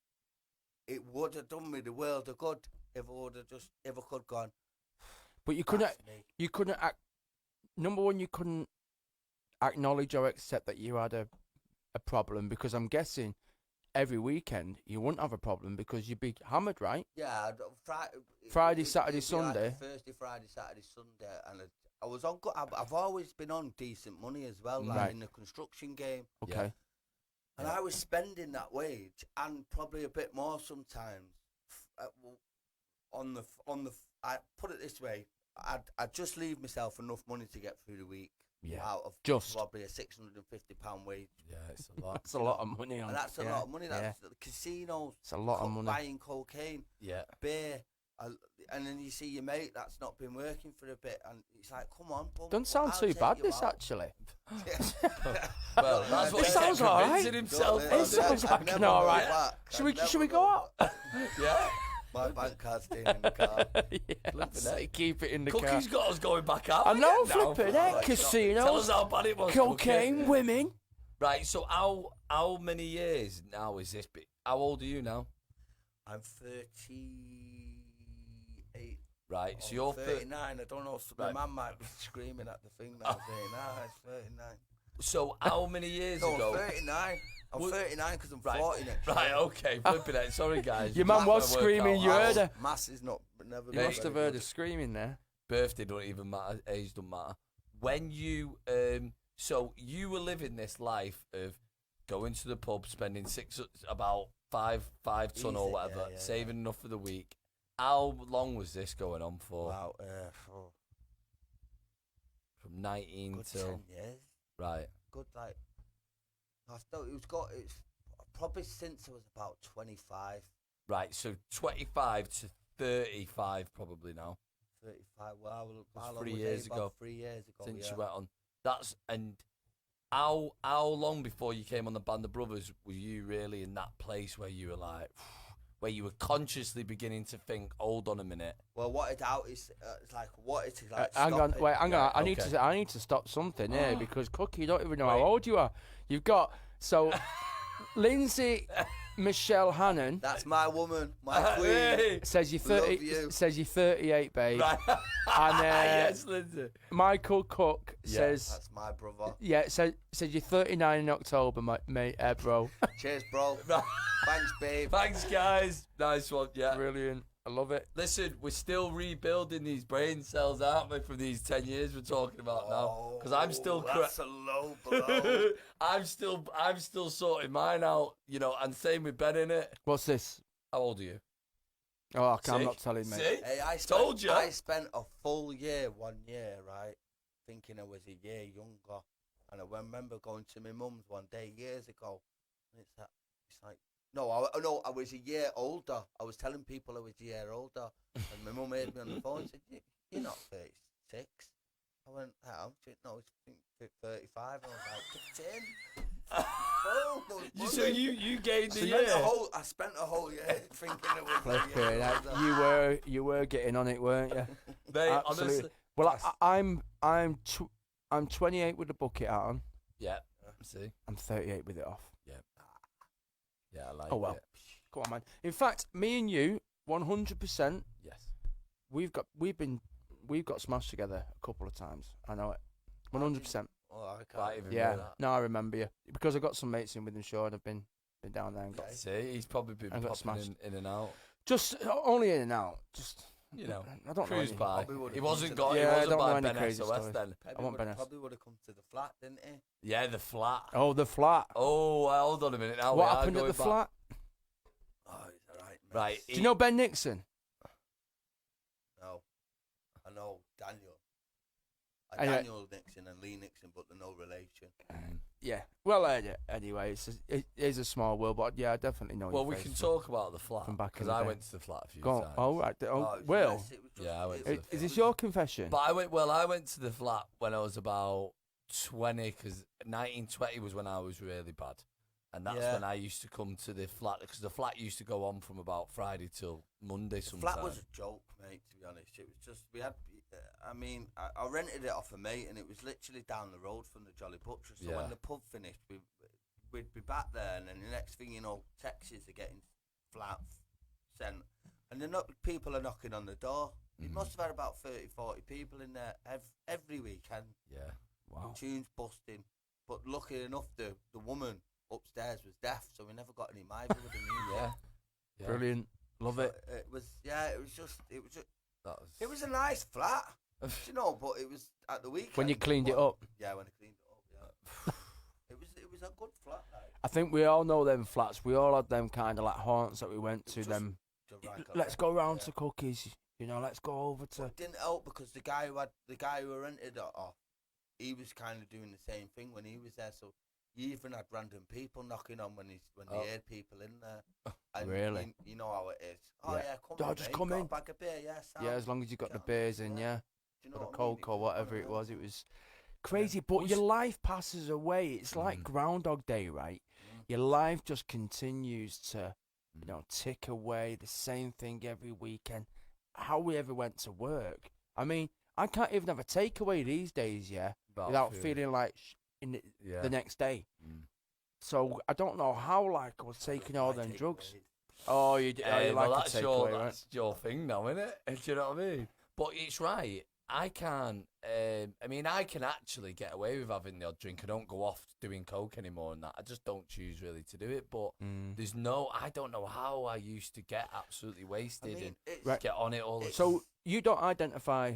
it would have done me the world of good if I could gone.
But you couldn't act. Number one, you couldn't acknowledge or accept that you had a problem, because I'm guessing every weekend you wouldn't have a problem because you'd be hammered, right?
Yeah,
Friday, Saturday, Sunday.
Like Thursday, Friday, Saturday, Sunday, and I was on. I've always been on decent money as well, like in the construction game.
Okay.
Yeah. And I was spending that wage and probably a bit more sometimes. I put it this way. I'd just leave myself enough money to get through the week out of probably a £650 wage.
Yeah, it's a lot.
That's a lot of money.
And that's a lot of money. That's the casinos.
It's a lot of money.
Buying cocaine, beer. And then you see your mate that's not been working for a bit, and it's like, come on.
Doesn't sound too bad, this, actually.
Well, that's what
it sounds all right.
Himself.
It sounds like an all right. Should we go out?
Yeah. My bank card's staying in the car.
Keep it in the car.
Cookie's got us going back out.
I know, flipping it. Casinos.
Tell us how bad it was.
Cocaine, women.
Right, so how many years now is this? How old are you now?
I'm 38.
Right, so you're
39. I don't know. My man might be screaming at the thing now, saying, it's 39.
So how many years
No,
ago?
I'm 39. I'm 39 because I'm 40 next year.
Right, okay, flipping it. Sorry, guys.
Your man was screaming. You heard her.
Mass is not never.
You must have heard her screaming there.
Birthday don't even matter. Age don't matter. When you so you were living this life of going to the pub, spending about five ton or whatever, saving enough for the week. How long was this going on for?
Wow,
from 19
good
till
10 years.
Right.
Good, like it's probably since I was about 25.
Right, so 25 to 35 probably now.
35. Well, how long
3
was
years
it?
ago.
About 3 years ago.
Since
yeah.
you went on. That's and how long before you came on the Band of Brothers were you really in that place where you were like, where you were consciously beginning to think, hold on a minute.
Well, what it out is, it's like what it is like.
Hang on,
stop it.
wait, hang on. I
okay.
need to stop something here because Cookie, you don't even know how old you are. You've got Lindsay Michelle Hannon.
That's my woman, my queen.
Hey.
Says you're 30.
Love you.
Says you're 38, babe.
Right.
And
yes, Lindsay.
Michael Cook says.
That's my brother.
Yeah, says you're 39 in October, mate, bro.
Cheers, bro. Thanks, babe.
Thanks, guys. Nice one. Yeah.
Brilliant. I love it.
Listen, we're still rebuilding these brain cells, aren't we, from these 10 years we're talking about now? Because I'm still
that's a low blow.
I'm still sorting mine out, you know, and same with Ben in it.
What's this?
How old are you?
Oh, I'm
See?
not telling, mate.
See?
Hey,
Told you.
I spent a full year, 1 year, right, thinking I was a year younger. And I remember going to my mum's one day years ago. And it's like, no, I was a year older. I was telling people I was a year older. And my mum heard me on the phone and said, you're not 36. I went, how? No, it's 35. I was like, 10.
So you gained the year.
I spent a whole year thinking it was a year older.
You were getting on it, weren't you?
Mate,
Absolutely.
honestly.
Well, I'm 28 with the bucket on.
Yeah. See?
I'm 38 with it off.
Yeah, I like
Oh well.
it.
Come on, man. In fact, me and you, 100%.
Yes.
We've got smashed together a couple of times. I know it. 100%.
Oh, I can't
Right,
even
Yeah.
remember that.
No, I remember you because I got some mates in with them. Sure, and I've been down there and got
See, he's probably been
I got
popping
smashed.
in and out.
just only in and out. Just
You know,
I don't know.
cruise
Any,
by.
Probably would've
He
come
wasn't
to
got.
the-
He
Yeah, I
wasn't
don't know
by
any
Ben
crazy
SOS
stories.
then.
I want Bennis.
Probably would have come to the flat, didn't he?
Yeah, the flat.
Oh, the flat.
Oh, hold on a minute. Now
What
we are
happened at
going
the
back.
flat?
Oh, he's alright, mate.
Right.
Do you know Ben Nixon?
No. I know Daniel.
Anyway.
Daniel Nixon and Lee Nixon, but they're no relation.
Yeah. Well, anyway, it is a small world, but yeah, I definitely know.
Well,
your
we
face
can
from-
talk about the flat
from back in
because
the
I
day.
went to the flat a few
Go on.
times.
Oh, right.
it
Oh,
was
Will,
yes, it was just-
Yeah, I went
it
to
was-
the
is
flat.
this your confession?
But I went to the flat when I was about 20 because 1920 was when I was really bad. And that's
Yeah.
when I used to come to the flat because the flat used to go on from about Friday till Monday
The
sometimes.
flat was a joke, mate, to be honest. It was just, we had, I rented it off a mate and it was literally down the road from the Jolly Butcher. So
Yeah.
when the pub finished, we'd be back there and then the next thing you know, texts are getting flat sent. And people are knocking on the door. It must have had about 30, 40 people in there every weekend.
Yeah.
Wow.
Tunes busting. But lucky enough, the woman upstairs was deaf, so we never got any miser with the music.
Yeah.
Brilliant. Love it.
It was
That was
a nice flat, you know, but it was at the weekend.
When you cleaned it up.
Yeah, when I cleaned it up, yeah. it was a good flat, like.
I think we all know them flats. We all had them kind of like haunts that we went to.
Just
Them.
to rank up
Let's
there.
go round
Yeah.
to Cookies. You know, let's go over
But
to.
it didn't help because the guy who rented it off, he was kind of doing the same thing when he was there. So you even had random people knocking on when they heard people in there. And
Really?
You know how it is. Oh
Yeah.
yeah, come
Oh,
on,
just
mate,
come
got
in.
a bag of beer, yeah. Sam.
Yeah, as long as you got the
Can't
beers
remember,
in,
yeah.
yeah.
Do you know
Or the
what I mean?
Coke or
was
whatever
one
it
of
was.
them.
It was crazy, but your life passes away. It's like Groundhog Day, right? Your life just continues to, tick away. The same thing every weekend. How we ever went to work? I mean, I can't even have a takeaway these days, without feeling like the next day. So I don't know how, like, I was taking all them drugs. Oh, you like
well,
a
that's
takeaway, right?
that's your thing now, isn't it? Do you know what I mean? But it's right. I can't. I mean, I can actually get away with having the odd drink. I don't go off doing coke anymore, and that I just don't choose really to do it. But there's no. I don't know how I used to get absolutely wasted and get on it all the time.
So you don't identify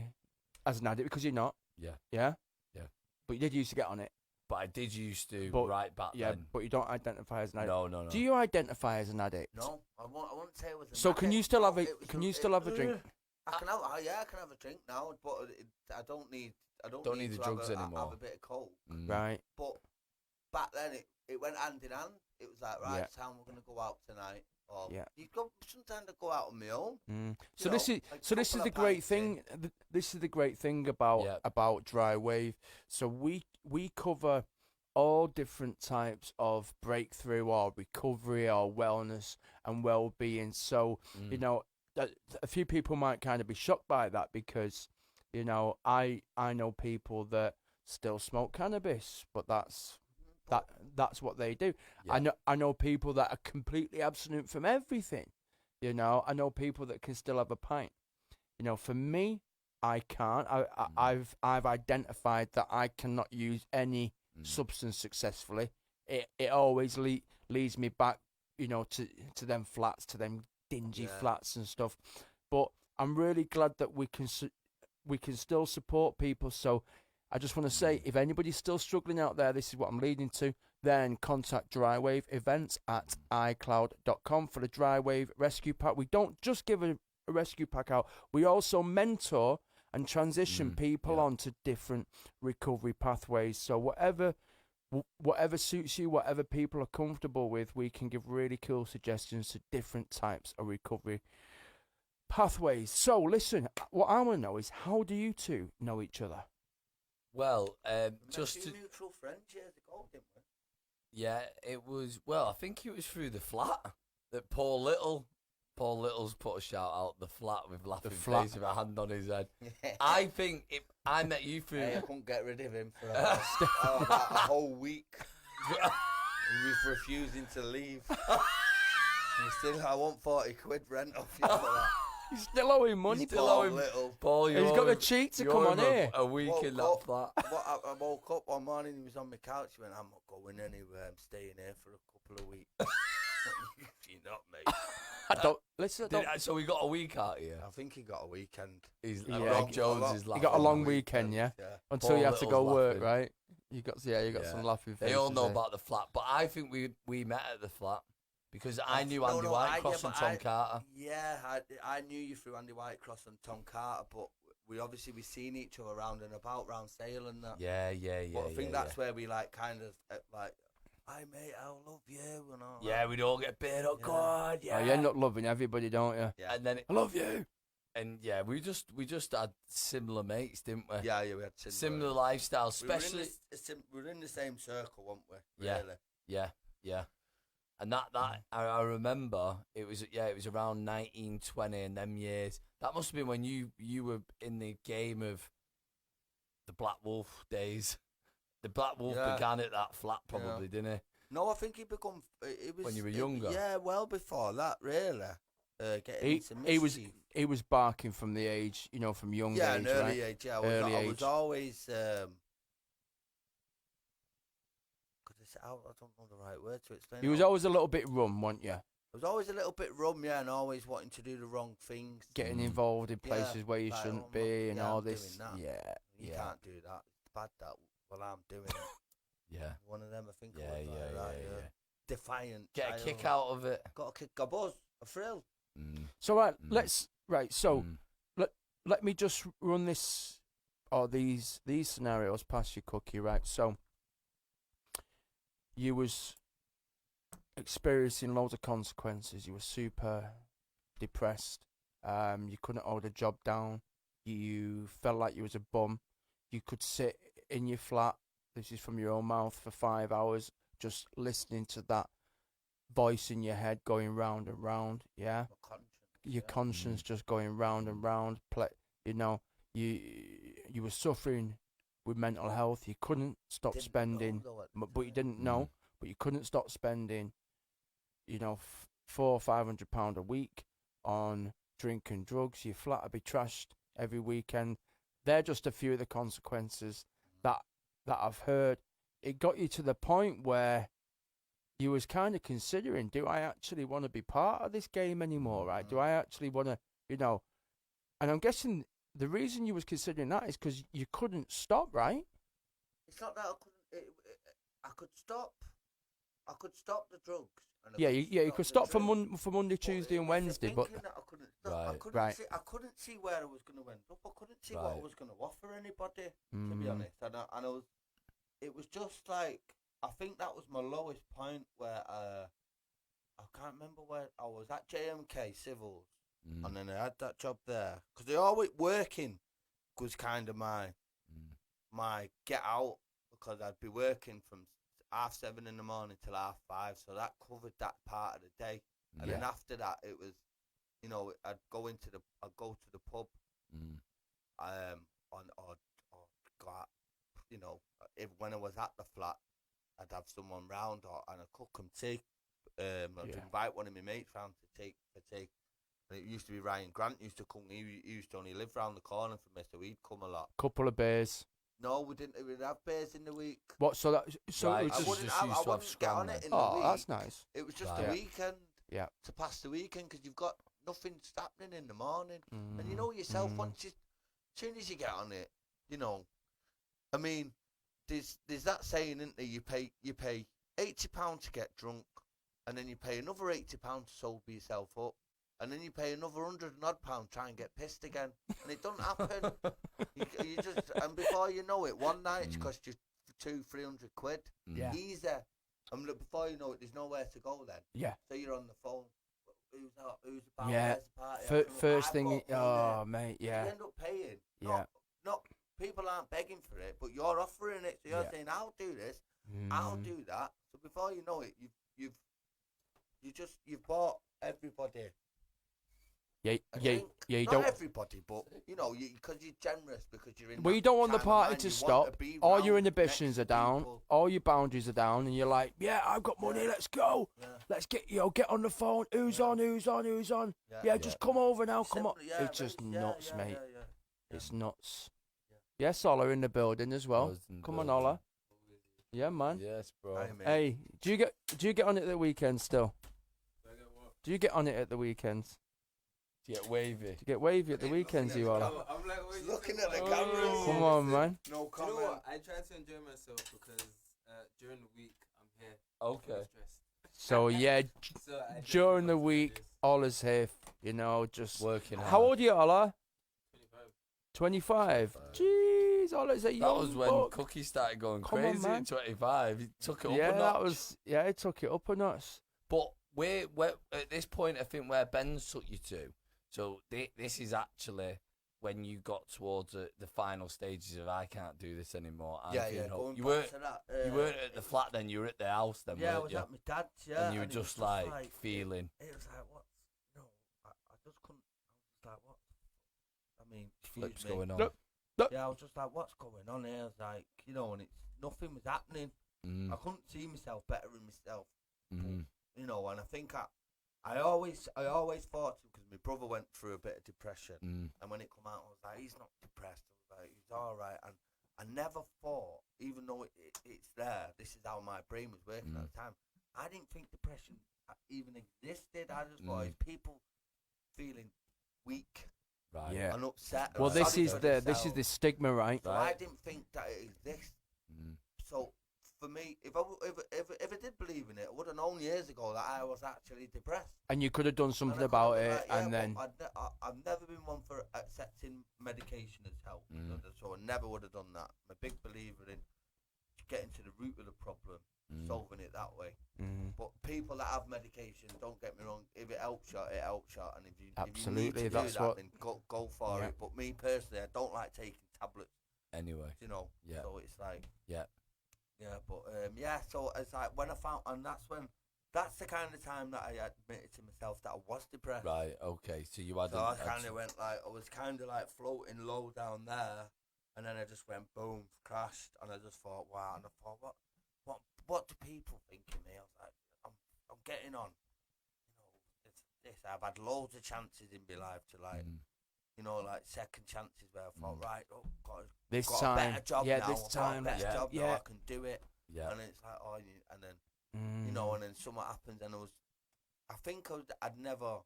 as an addict because you're not.
Yeah.
Yeah.
Yeah.
But you did used to get on it.
But I did used to right back
Yeah,
then.
but you don't identify as an addict.
No.
Do you identify as an addict?
No, I won't say it was.
So can you still have a drink?
I can have a drink now, but I don't need
the
to
drugs
have
anymore.
have a bit of coke.
Right.
But back then it went hand in hand. It was like, right, Sam, we're gonna go out tonight. Or sometimes I go out on my own.
So this is the great thing. This is the great thing about DryWave. So we cover all different types of breakthrough or recovery or wellness and well-being. So you know, a few people might kind of be shocked by that because you know I know people that still smoke cannabis, but that's what they do. Yeah. I know people that are completely abstinent from everything. You know, I know people that can still have a pint. You know, for me, I can't. I've identified that I cannot use any substance successfully. It always leads me back, you know, to them flats, to them dingy flats and stuff. But I'm really glad that we can still support people. So I just want to say, if anybody's still struggling out there, this is what I'm leading to, then contact DryWave Events at iCloud.com for the DryWave Rescue Pack. We don't just give a rescue pack out. We also mentor and transition people onto different recovery pathways. So whatever suits you, whatever people are comfortable with, we can give really cool suggestions to different types of recovery pathways. So listen, what I want to know is, how do you two know each other?
Well, just to
mutual friends years ago, didn't we?
Yeah, it was. Well, I think it was through the flat that Paul Little's put a shout out. The flat with laughing face with a hand on his head. I think I met you through.
I couldn't get rid of him for about a whole week. He was refusing to leave. I want 40 quid rent off you for that.
He's still owing money.
Paul,
he's got a cheat to come on here.
A week in that flat.
I woke up one morning, he was on my couch. He went, I'm not going anywhere. I'm staying here for a couple of weeks. You're not, mate.
So we got a week out here.
I think he got a weekend.
Rob Jones is laughing.
He got a long weekend, yeah? Until
Paul
you have to go
Little's
work, right? You got some laughing faces.
They all know about the flat, but I think we met at the flat. Because I knew Andy Whitecross and Tom Carter.
Yeah, I knew you through Andy Whitecross and Tom Carter, but we seen each other around and about round Sale and that.
Yeah.
But I think that's where we kind of hi mate, I love you and all.
Yeah, we'd all get beat up. God, yeah.
Oh, you end up loving everybody, don't you?
Yeah. And then
I love you.
And yeah, we just had similar mates, didn't we?
Yeah, we had
similar lifestyles, especially.
We were in the same circle, weren't we?
Yeah.
Really?
Yeah. And that I remember it was around 1920 and them years. That must have been when you were in the game of the Black Wolf days. The Black Wolf began at that flat, probably, didn't it?
No, I think he become. It was
when you were younger.
Yeah, well before that, really.
He was barking from the age, you know, from young age.
Yeah, an early
right?
age. Yeah, I was always. I don't know the right word to explain.
He was always a little bit rum, wasn't you?
I was always a little bit rum, yeah, and always wanting to do the wrong things.
Getting involved in places where you shouldn't be and all this.
Yeah, you can't do that. It's bad that. Well, I'm doing it.
Yeah.
One of them, I think.
Yeah.
Defiant.
Get a kick out of it.
Got a kick, a buzz, a thrill.
So let me just run this or these scenarios past you, Cookie. Right, so. You was experiencing loads of consequences. You were super depressed. You couldn't hold a job down. You felt like you was a bum. You could sit in your flat, this is from your own mouth, for 5 hours, just listening to that voice in your head going round and round. Yeah, your conscience just going round and round. You know, you were suffering with mental health. You couldn't stop spending, but you didn't know. But you couldn't stop spending, you know, £400-500 a week on drink and drugs. Your flat will be trashed every weekend. They're just a few of the consequences that I've heard. It got you to the point where you was kind of considering, do I actually want to be part of this game anymore, right? Do I actually want to, and I'm guessing the reason you was considering that is because you couldn't stop, right?
It's not that I couldn't. I could stop. I could stop the drugs. And
You could stop for Monday,
But
Tuesday,
it
and
was the
Wednesday, but
thinking that I couldn't stop. I couldn't see where I was going to end up. I couldn't see what I was going to offer anybody. To be honest, and I was. It was just like, I think that was my lowest point where I can't remember where I was at. JMK Civils, and then I had that job there because they always working was kind of my get out, because I'd be working from 7:30 in the morning till 5:30, so that covered that part of the day. And then after that, it was, I'd go to the pub, or go out, if when I was at the flat, I'd have someone round, and I'd cook them tea. I'd invite one of my mates round to take for tea. And it used to be Ryan Grant used to come. He used to only live round the corner from me, so he'd come a lot.
Couple of beers.
No, we didn't. We'd have beers in the week.
What? So
Right.
it was just
I wouldn't get on it in the week.
that's nice.
It was just the weekend.
Yeah.
To pass the weekend, because you've got nothing happening in the morning, and you know yourself. Once as soon as you get on it, I mean, there's that saying, isn't there? You pay £80 to get drunk, and then you pay another £80 to sober yourself up, and then you pay another £100 and odd pound try and get pissed again, and it doesn't happen. you just, and before you know it, one night it's cost you £200-300.
Yeah.
Easy. And before you know it, there's nowhere to go then.
Yeah.
So you're on the phone. Who's out? Who's about?
Yeah.
Where's the party?
First thing, mate, yeah.
You end up paying.
Yeah.
Not people aren't begging for it, but you're offering it. So you're saying, "I'll do this. I'll do that." So before you know it, you've bought everybody.
You
not
don't.
everybody, but because you're generous, because you're in.
Well, you don't want the party to stop. All
All
your inhibitions are down. All your boundaries are down, and you're like, "Yeah, I've got money. Let's go.
Yeah.
Let's get on the phone. Who's on? Yeah, just come over now. Come on."
Yeah,
It's just
yeah,
nuts,
yeah,
mate.
yeah.
It's nuts. Yes, Ola in the building as well. Come on, Ola. Yeah, man.
Yes, bro.
Aye, mate.
Hey, do you get on it at the weekends still? Do you get on it at the weekends?
Get wavy.
Do you get wavy at the weekends, you Ola?
I'm like,
He's looking at the camera.
Come on, man.
No
Do you
comment.
know what? I try to enjoy myself because during the week I'm here.
Okay.
Stressed.
So yeah,
So I
during the
just
week, Ola's here. Just
Working
How old are you, Ola?
25.
25. Jeez, Ola's a young
That was when
buck.
Cookie started going
Come on,
crazy
man.
at 25. He took it up
Yeah,
a notch.
that was it took it up a notch.
But we're at this point, I think where Ben took you to. So this is actually when you got towards the final stages of I can't do this anymore.
Going
You
back
weren't
to that,
you weren't at the flat then. You were at the house then.
Yeah, I
weren't
was
you?
at my dad's. Yeah,
And you were
it was
just like feeling.
It was like, what? No, I just couldn't. I was just like, what? I mean,
Flips
excuse me.
going on.
Look.
Yeah, I was just like, what's going on here? I was like, and it's nothing was happening. I couldn't see myself bettering myself.
Mm.
And I think I always thought, because my brother went through a bit of depression, and when it come out, I was like, he's not depressed. I was like, he's all right. And I never thought, even though it's there, this is how my brain was working at the time. I didn't think depression even existed. I just thought it's people feeling weak
Right.
Yeah.
and upset.
Well,
and
this
sorry
is
for
the
themselves.
stigma, right?
So I didn't think that it exists.
Mm.
So for me, if I did believe in it, I would have known years ago that I was actually depressed.
And you could have done something
And I
about
could've been
it,
like, yeah,
and then
but I've never been one for accepting medication as help. So I never would have done that. I'm a big believer in getting to the root of the problem, solving it that way. But people that have medication, don't get me wrong, if it helps you, it helps you. And if you
Absolutely,
need to
that's
do that,
what-
then go for it. But me personally, I don't like taking tablets.
Anyway. Yeah.
So it's like
Yeah.
but so it's like when I found, and that's the kind of time that I admitted to myself that I was depressed.
Right. Okay. So you had.
So I kind of went like, I was kind of like floating low down there, and then I just went boom, crashed, and I just thought, wow, and I thought, what do people think of me? I was like, I'm getting on, this. I've had loads of chances in my life to like, you know, like second chances where I thought, right, oh, got
This
a better job
yeah,
now.
this
I've
time,
got a better job now.
yeah.
I can do it.
Yeah.
And it's like, and then you know, and then something happens, and I think I'd never,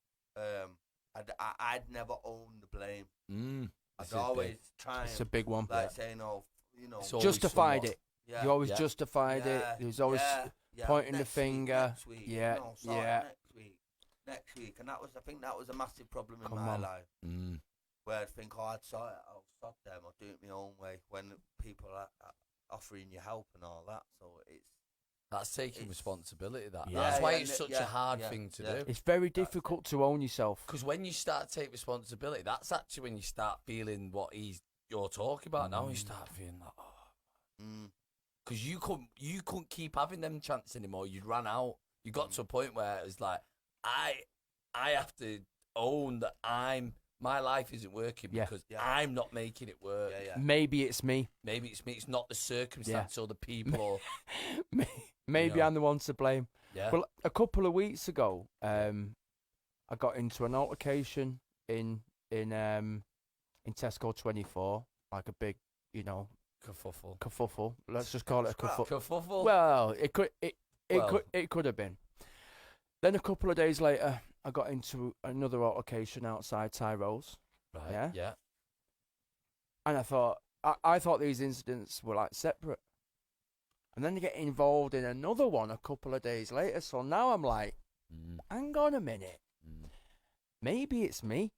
I'd never owned the blame. I'd always try.
It's a big one.
Like saying, oh, you know,
Justified it.
Yeah.
You always justified it. There was always pointing the
Next
finger.
Next week,
yeah,
you know, sort of next week, and I think that was a massive problem in my life. Where I'd think, oh, I'd sort it, I'll stop them, I'll do it my own way. When people are offering you help and all that, so
that's taking responsibility.
Yeah.
That's why it's such a hard thing to do.
It's very difficult to own yourself.
Because when you start to take responsibility, that's actually when you start feeling what you're talking about. Now you start feeling like, because you couldn't keep having them chances anymore. You'd run out. You got to a point where it was like, I have to own that my life isn't working because I'm not making it work.
Maybe it's me.
Maybe it's me. It's not the circumstance or the people.
Maybe I'm the one to blame.
Yeah.
Well, a couple of weeks ago, I got into an altercation in Tesco 24, like a big, you know, kerfuffle. Let's just call it a kerfuffle. Well, it could have been. Then a couple of days later, I got into another altercation outside Tyrole's.
Right. Yeah.
And I thought these incidents were like separate. And then they get involved in another one a couple of days later. So now I'm like, hang on a minute. Maybe it's me.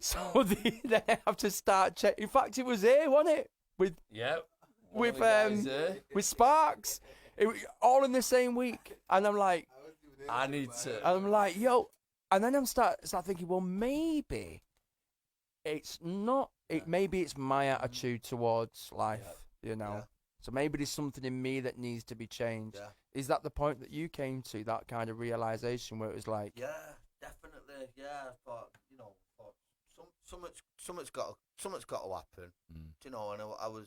So then I have to start checking. In fact, it was here, wasn't it? With Sparks. It was all in the same week. And I'm like,
I need to.
I'm like, yo. And then I'm start thinking, well, maybe it's not. Maybe it's my attitude towards life, you know. Yeah. So maybe there's something in me that needs to be changed. Yeah. Is that the point that you came to, that kind of realization where it was like?
Yeah, definitely. Yeah, but you know, something's got to happen. You know, and I was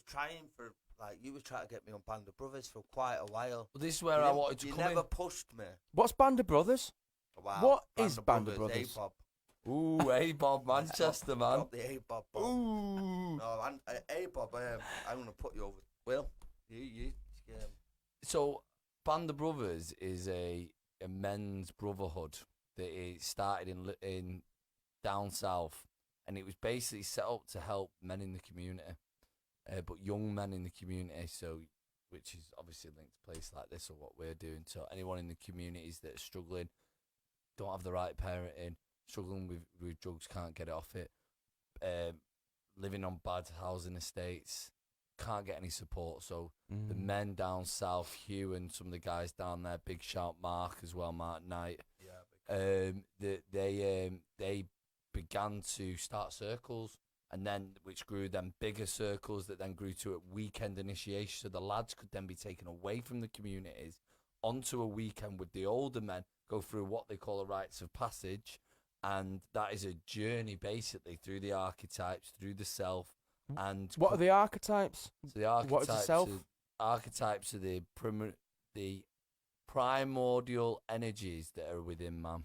trying for, like, you were trying to get me on Band of Brothers for quite a while.
Well, this is where I wanted to come in.
You never pushed me.
What's Band of Brothers?
Wow.
What is Band of Brothers?
A-Bob.
Ooh, A-Bob, Manchester, man.
Got the A-Bob.
Ooh.
No, A-Bob, I'm going to put you over. Will, you.
So, Band of Brothers is a men's brotherhood that it started in down south, and it was basically set up to help men in the community, but young men in the community, so which is obviously linked to a place like this or what we're doing. So anyone in the communities that are struggling, don't have the right parenting, struggling with drugs, can't get it off it, living on bad housing estates, can't get any support. So the men down south, Hugh and some of the guys down there, Big Shout Mark as well, Mark Knight, they began to start circles, and then which grew them bigger circles that then grew to a weekend initiation. So the lads could then be taken away from the communities onto a weekend with the older men, go through what they call a rites of passage, and that is a journey basically through the archetypes, through the self. And
what are the archetypes?
So the archetypes,
what is the self?
Archetypes are the primordial energies that are within man.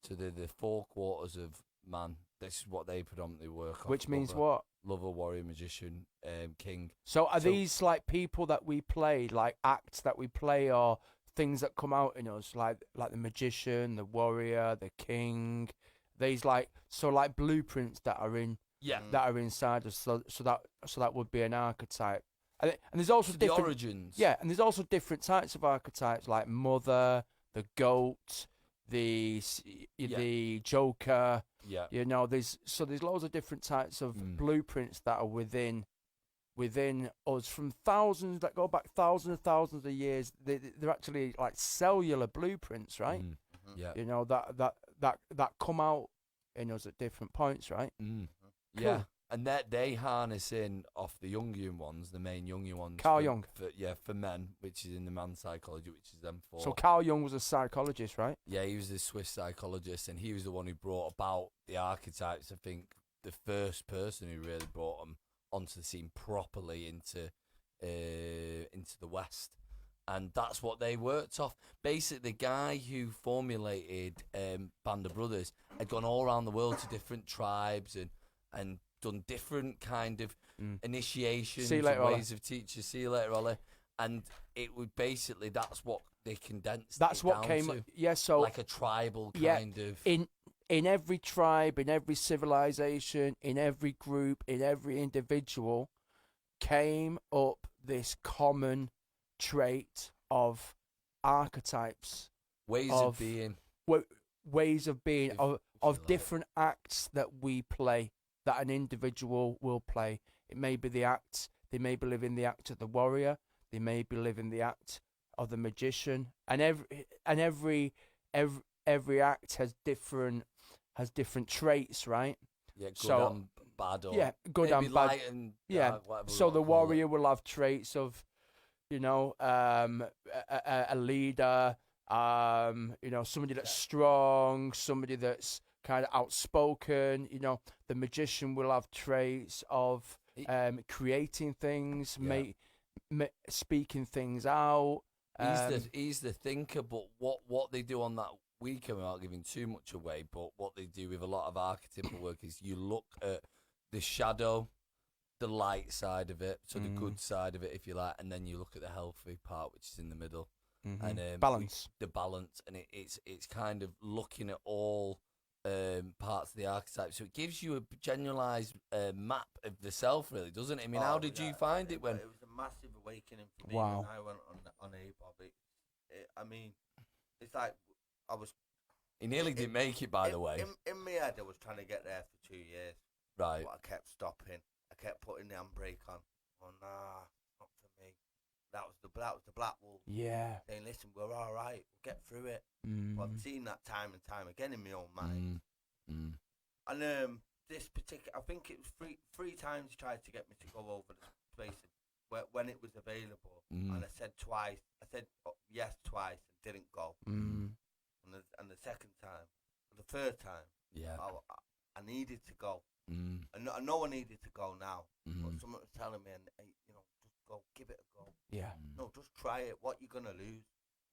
So they're the four quarters of man. This is what they predominantly work on.
Which means what?
Lover, warrior, magician, king.
So are these like people that we play, like acts that we play, or things that come out in us, like the magician, the warrior, the king? These like blueprints that are in.
Yeah.
That are inside us, so that would be an archetype, and there's also different
the origins.
Yeah, and there's also different types of archetypes, like mother, the goat, the Joker.
Yeah,
you know, there's loads of different types of blueprints that are within us from thousands that go back thousands and thousands of years. They're actually like cellular blueprints, right?
Yeah,
you know that come out in us at different points, right?
Cool. Yeah, and that they harness in off the Jungian ones, the main Jungian ones.
Carl Jung.
For men, which is in the man psychology, which is them four.
So Carl Jung was a psychologist, right?
Yeah, he was a Swiss psychologist, and he was the one who brought about the archetypes. I think the first person who really brought them onto the scene properly into the West. And that's what they worked off. Basically, the guy who formulated Band of Brothers had gone all around the world to different tribes and done different kind of initiations
See you later,
and
Ollie.
ways of teaching. See you later, Ollie. And it would basically, that's what they condensed
That's
it
what
down
came.
to.
Yeah, so
Like a tribal
yeah,
kind of...
in every tribe, in every civilization, in every group, in every individual, came up this common trait of archetypes,
ways
of
of being.
ways of being,
If
of
you like.
different acts that we play, that an individual will play. It may be the act, they may be living the act of the warrior, they may be living the act of the magician, and every act has different traits, right?
Yeah, good
So-
and bad. Or
Yeah, good
maybe
and bad.
light and
Yeah.
dark, whatever we
So
wanna
the
call it.
warrior will have traits of, a leader, somebody that's strong, somebody that's kind of outspoken. The magician will have traits of creating things,
Yeah.
speaking things out.
He's the thinker, but what they do on that weekend, without giving too much away, but what they do with a lot of archetypal work is you look at the shadow, the light side of it, so the good side of it, if you like, and then you look at the healthy part, which is in the middle, and
Balance.
the balance, and it's kind of looking at all parts of the archetype, so it gives you a generalized map of the self, really, doesn't it? I mean, how did you find it when?
It was a massive awakening for me
Wow.
when I went on ABOB. I mean, it's like I was.
He nearly didn't make it, by the way.
In my head, I was trying to get there for 2 years.
Right.
But I kept stopping. I kept putting the handbrake on. Oh, nah, not for me. That was the Black Wolf.
Yeah.
Saying, listen, we're all right. We'll get through it.
Mm.
But I've seen that time and time again in my own mind. And this particular, I think it was three times he tried to get me to go over the space when it was available. And I said twice. I said yes twice and didn't go. And the second time, the third time,
Yeah.
I needed to go.
Mm.
And I know I needed to go now. But
Mhm.
someone was telling me, and just go, give it a go.
Yeah.
No, just try it. What you gonna lose?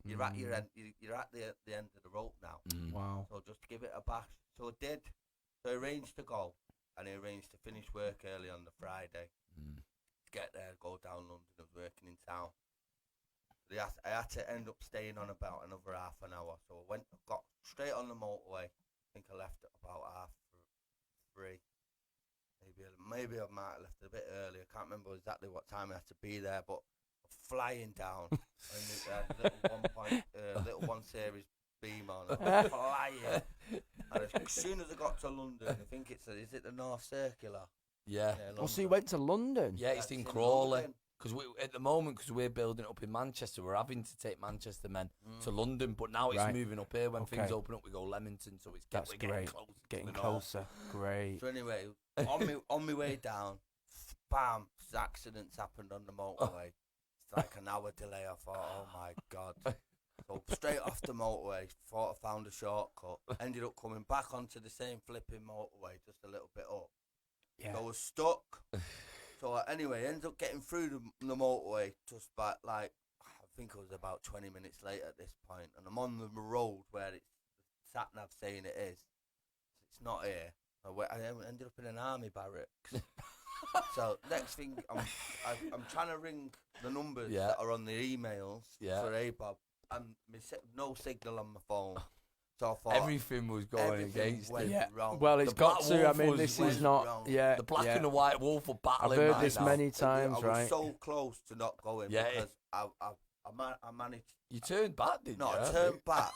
You're at your end. You're at the end of the rope now.
Wow.
So just give it a bash. So I did. So I arranged to go, and I arranged to finish work early on the Friday. To get there, go down London. I was working in town. I had to end up staying on about another half an hour. So I got straight on the motorway. I think I left at about 3:30. Maybe I might have left a bit early. I can't remember exactly what time I had to be there, but flying down. And little 1 Series beam on. Flying. And as soon as I got to London, I think is it the North Circular?
Yeah.
Oh, so you went to London?
Yeah, it's in
in
Crawley.
London.
Because at the moment, because we're building it up in Manchester, we're having to take Manchester men to London, but now it's
Right.
moving up here. When things
Okay.
open up, we go Leamington, so it's
That's
we're
great.
getting closer.
Getting
to the north.
closer. Great.
So anyway, on my way down, bam, accidents happened on the motorway. It's like an hour delay. I thought, oh my God. So straight off the motorway, thought I found a shortcut. Ended up coming back onto the same flipping motorway, just a little bit up.
Yeah.
So I was stuck. So anyway, ended up getting through the motorway just by I think it was about 20 minutes late at this point, and I'm on the road where it's the sat nav saying it is. It's not here. I ended up in an army barracks. So next thing, I'm trying to ring the numbers
Yeah.
that are on the emails
Yeah.
for ABOB, and no signal on my phone. So I thought
Everything was going
everything
against
went
it.
Yeah.
wrong.
Well, it's
The
got
Black
to. I
Wolf
mean,
was-
this
went
is not.
wrong.
Yeah.
The black
yeah.
and the white wolf are
I've
battling
heard
right
this
now.
many times,
I was
right?
so close to not going
Yeah.
because I managed.
You turned back, didn't
No,
you?
I turned back.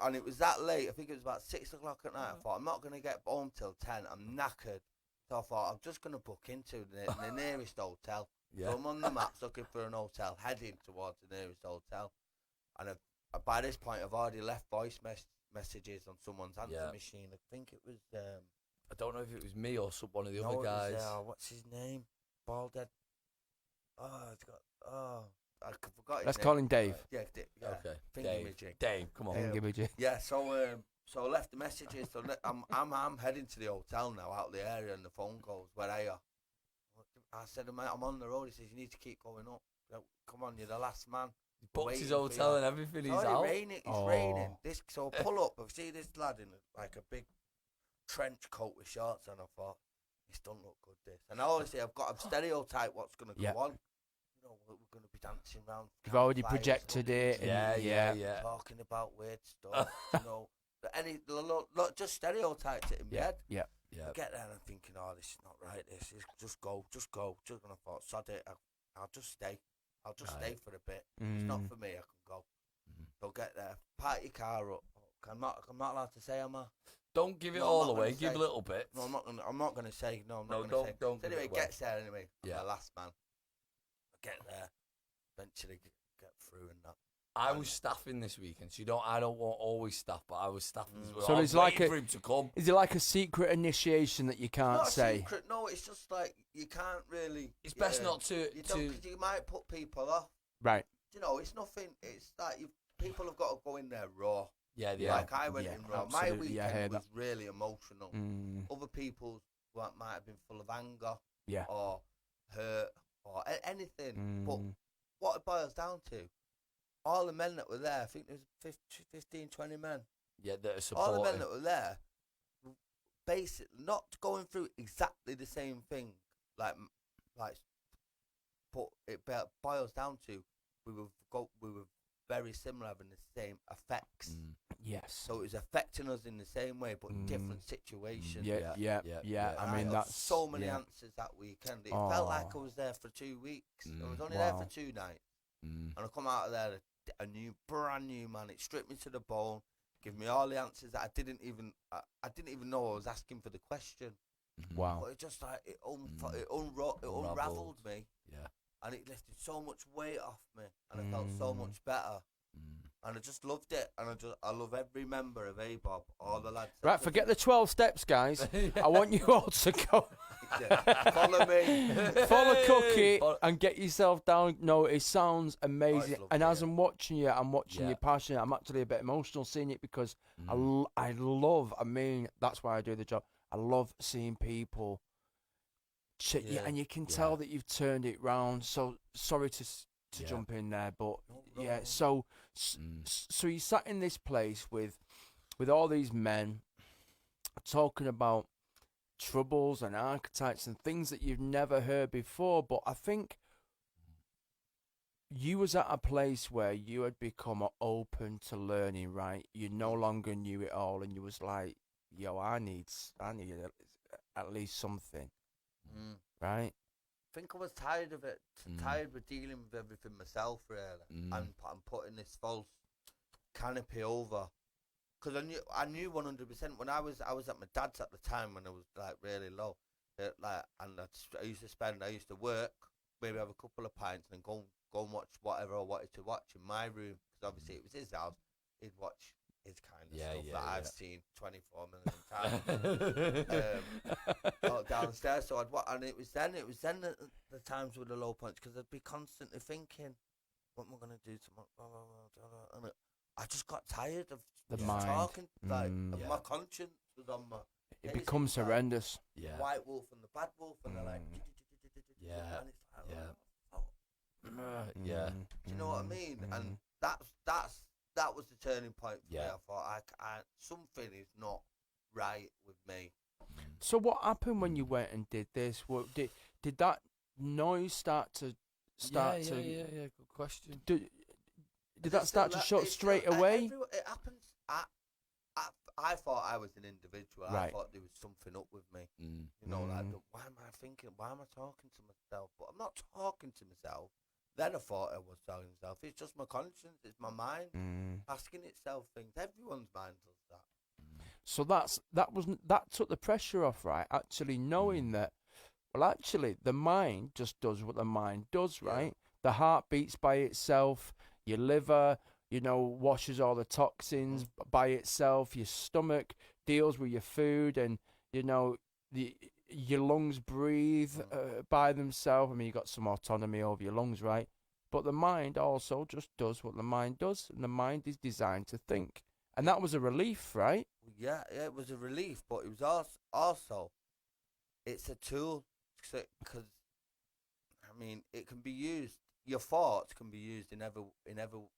And it was that late. I think it was about 6 o'clock at night. I thought, I'm not going to get home till 10. I'm knackered. So I thought, I'm just going to book into the nearest hotel.
Yeah.
So I'm on the maps looking for an hotel, heading towards the nearest hotel. And by this point, I've already left voice messages on someone's answer
Yeah.
machine. I think it was...
I don't know if it was me or one of the
no,
other
it was,
guys.
what's his name? Baldhead. I forgot his
Let's
name.
call him Dave.
Yeah, yeah.
Okay.
Thingamajig.
Dave, come on.
Yeah.
Give it you.
Yeah, so I left the messages. So I'm heading to the hotel now, out of the area, and the phone goes, "Where are you?" I said, "I'm on the road." He says, "You need to keep going up. Come on, you're the last man."
Booked his
waiting for
hotel
you.
and everything.
It's
He's
already
out.
raining. It's raining. So pull up. I see this lad in like a big trench coat with shorts, and I thought, this don't look good. This, and I always say I've got a stereotype what's going to go on. You know, we're going to be dancing around.
You've already projected it.
Yeah.
Talking about weird stuff. You know, but just stereotypes it in my head.
Yeah.
I get there and I'm thinking, oh, this is not right. This is just go. Just gonna thought, sod it. I'll just stay. I'll just stay for a bit. It's not for me. I can go. So get there. Park your car up. I'm not allowed to say, am I?
Don't give it
No,
all
I'm not
away.
gonna
Give
say.
a little bit.
No, I'm not gonna say. No, I'm
No,
not gonna say.
don't
So
give
anyway,
it away.
gets there anyway.
Yeah.
I'm the last man. I get there. Eventually get through and that.
I was staffing this weekend, so I don't want always staff, but I was staffing as well.
So
I
it's
was
like
waiting for him to come.
Is it like a secret initiation that you can't
Not
say?
a secret. No, it's just like you can't really.
It's best not to.
You don't, 'cause you might put people off.
Right.
You know, it's nothing. It's like people have got to go in there raw.
Yeah.
Like I went in raw. My
absolutely, I heard
weekend was
that.
really emotional.
Mm,
Other people's might have been full of anger.
Yeah.
Or hurt or anything. But
mm,
what it boils down to, all the men that were there, I think there was 15, 20 men.
Yeah, that are
All
supporting.
the men that were there, basically not going through exactly the same thing, like, but it boils down to we were very similar, having the same effects.
yes.
So it was affecting us in the same way, but in different situations.
Yeah. I mean,
had
that's
so many
yeah.
answers that weekend. It felt like I
Oh.
was there for 2 weeks. I was only
Wow.
there for 2 nights, and I come out of there a brand new man. It stripped me to the bone, give me all the answers that I didn't even know I was asking for the question.
Wow.
But it just like it unraveled me.
Yeah.
And it lifted so much weight off me, and I felt so much better. And I just loved it, and I love every member of ABOB, all the lads.
Right, forget the 12 steps, guys. I want you all to go.
Follow me.
Follow Cookie and get yourself down. No, it sounds amazing.
lovely,
And as
yeah.
I'm watching you, I'm watching
Yeah.
you passionate. I'm actually a bit emotional seeing it because I love, I mean, that's why I do the job. I love seeing people. And you can tell that you've turned it round. So sorry to jump in there, but yeah. So you sat in this place with all these men talking about troubles and archetypes and things that you've never heard before. But I think you was at a place where you had become open to learning, right? You no longer knew it all, and you was like, "Yo, I need at least something." Right?
I think I was tired of it, tired with dealing with everything myself, really, and putting this false canopy over. Because I knew 100% when I was at my dad's at the time when I was like really low, and I used to work, maybe have a couple of pints, and then go and watch whatever I wanted to watch in my room. Because obviously it was his house, he'd watch his kind of stuff that I've seen 24 million times downstairs. So and it was then the times with the low points, because I'd be constantly thinking, what am I going to do tomorrow? And I just got tired of
The
just
mind.
talking, my conscience was on my.
It becomes horrendous.
Yeah.
White wolf and the bad wolf, and they're like,
Yeah.
and it's like,
Yeah.
oh.
Yeah.
Do you know what I mean? And that was the turning point for me. I thought I something is not right with me.
So what happened when you went and did this? What did that noise start to?
Yeah. Good question.
Did that start to show straight away?
It happens. I thought I was an individual. I
Right.
thought there was something up with me. You know, like, why am I thinking? Why am I talking to myself? But I'm not talking to myself. Then I thought I was talking to myself. It's just my conscience. It's my mind asking itself things. Everyone's mind does that.
So that took the pressure off, right? Actually knowing that, well, actually the mind just does what the mind does, right? The heart beats by itself. Your liver, washes all the toxins by itself. Your stomach deals with your food, and your lungs breathe by themselves. I mean, you got some autonomy over your lungs, right? But the mind also just does what the mind does, and the mind is designed to think. And that was a relief, right?
Yeah, it was a relief, but it was also it's a tool, because I mean, it can be used your thoughts can be used in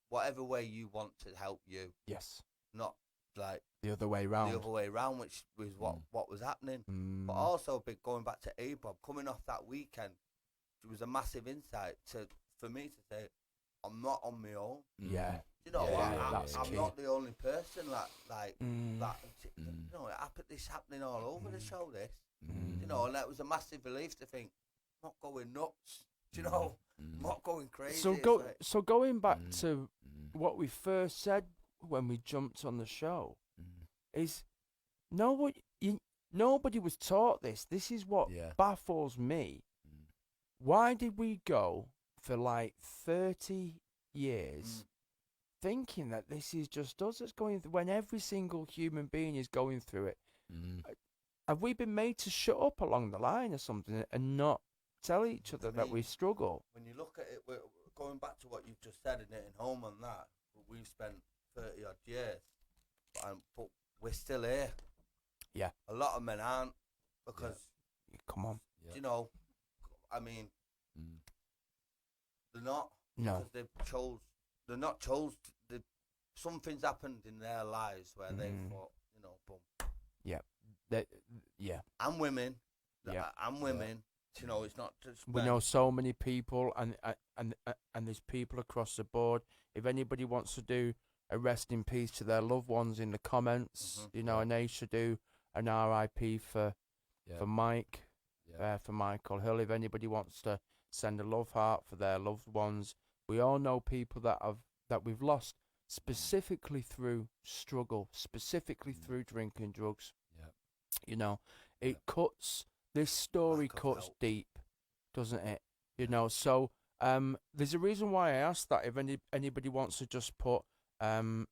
whatever way you want to help you.
Yes.
Not like
The other way round.
the other way around, which was what was happening. But
Mm.
also, going back to ABOB, coming off that weekend, it was a massive insight for me to say, I'm not on my own.
Yeah.
You know,
that's
I'm
key.
not the only person that.
Mm.
You know, this happening all over the show. This,
Mm.
you know, and that was a massive relief to think, I'm not going nuts. Do you know, I'm not going crazy.
So going back to what we first said when we jumped on the show is nobody was taught this. This is what baffles me. Why did we go for like 30 years thinking that this is just us that's going through, when every single human being is going through it? Have we been made to shut up along the line or something and not tell each other that we struggle?
When you look at it, we're going back to what you've just said in Hitting Home on that, we've spent 30 odd years, but we're still here.
Yeah.
A lot of men aren't, because,
Come on.
you know, I mean, they're not.
No.
Because they're not chose. Something's happened in their lives where they thought, you know, boom.
Yeah.
And women.
Yeah.
And women. You know, it's not just
We
men.
know so many people, and there's people across the board. If anybody wants to do a rest in peace to their loved ones in the comments, you know, and they should do an RIP for Mike, for Michael Hill. If anybody wants to send a love heart for their loved ones, we all know people that we've lost specifically through struggle, specifically through drinking drugs.
Yeah.
You know, it cuts. This story cuts deep, doesn't it? You know, so there's a reason why I asked that. If anybody wants to just put a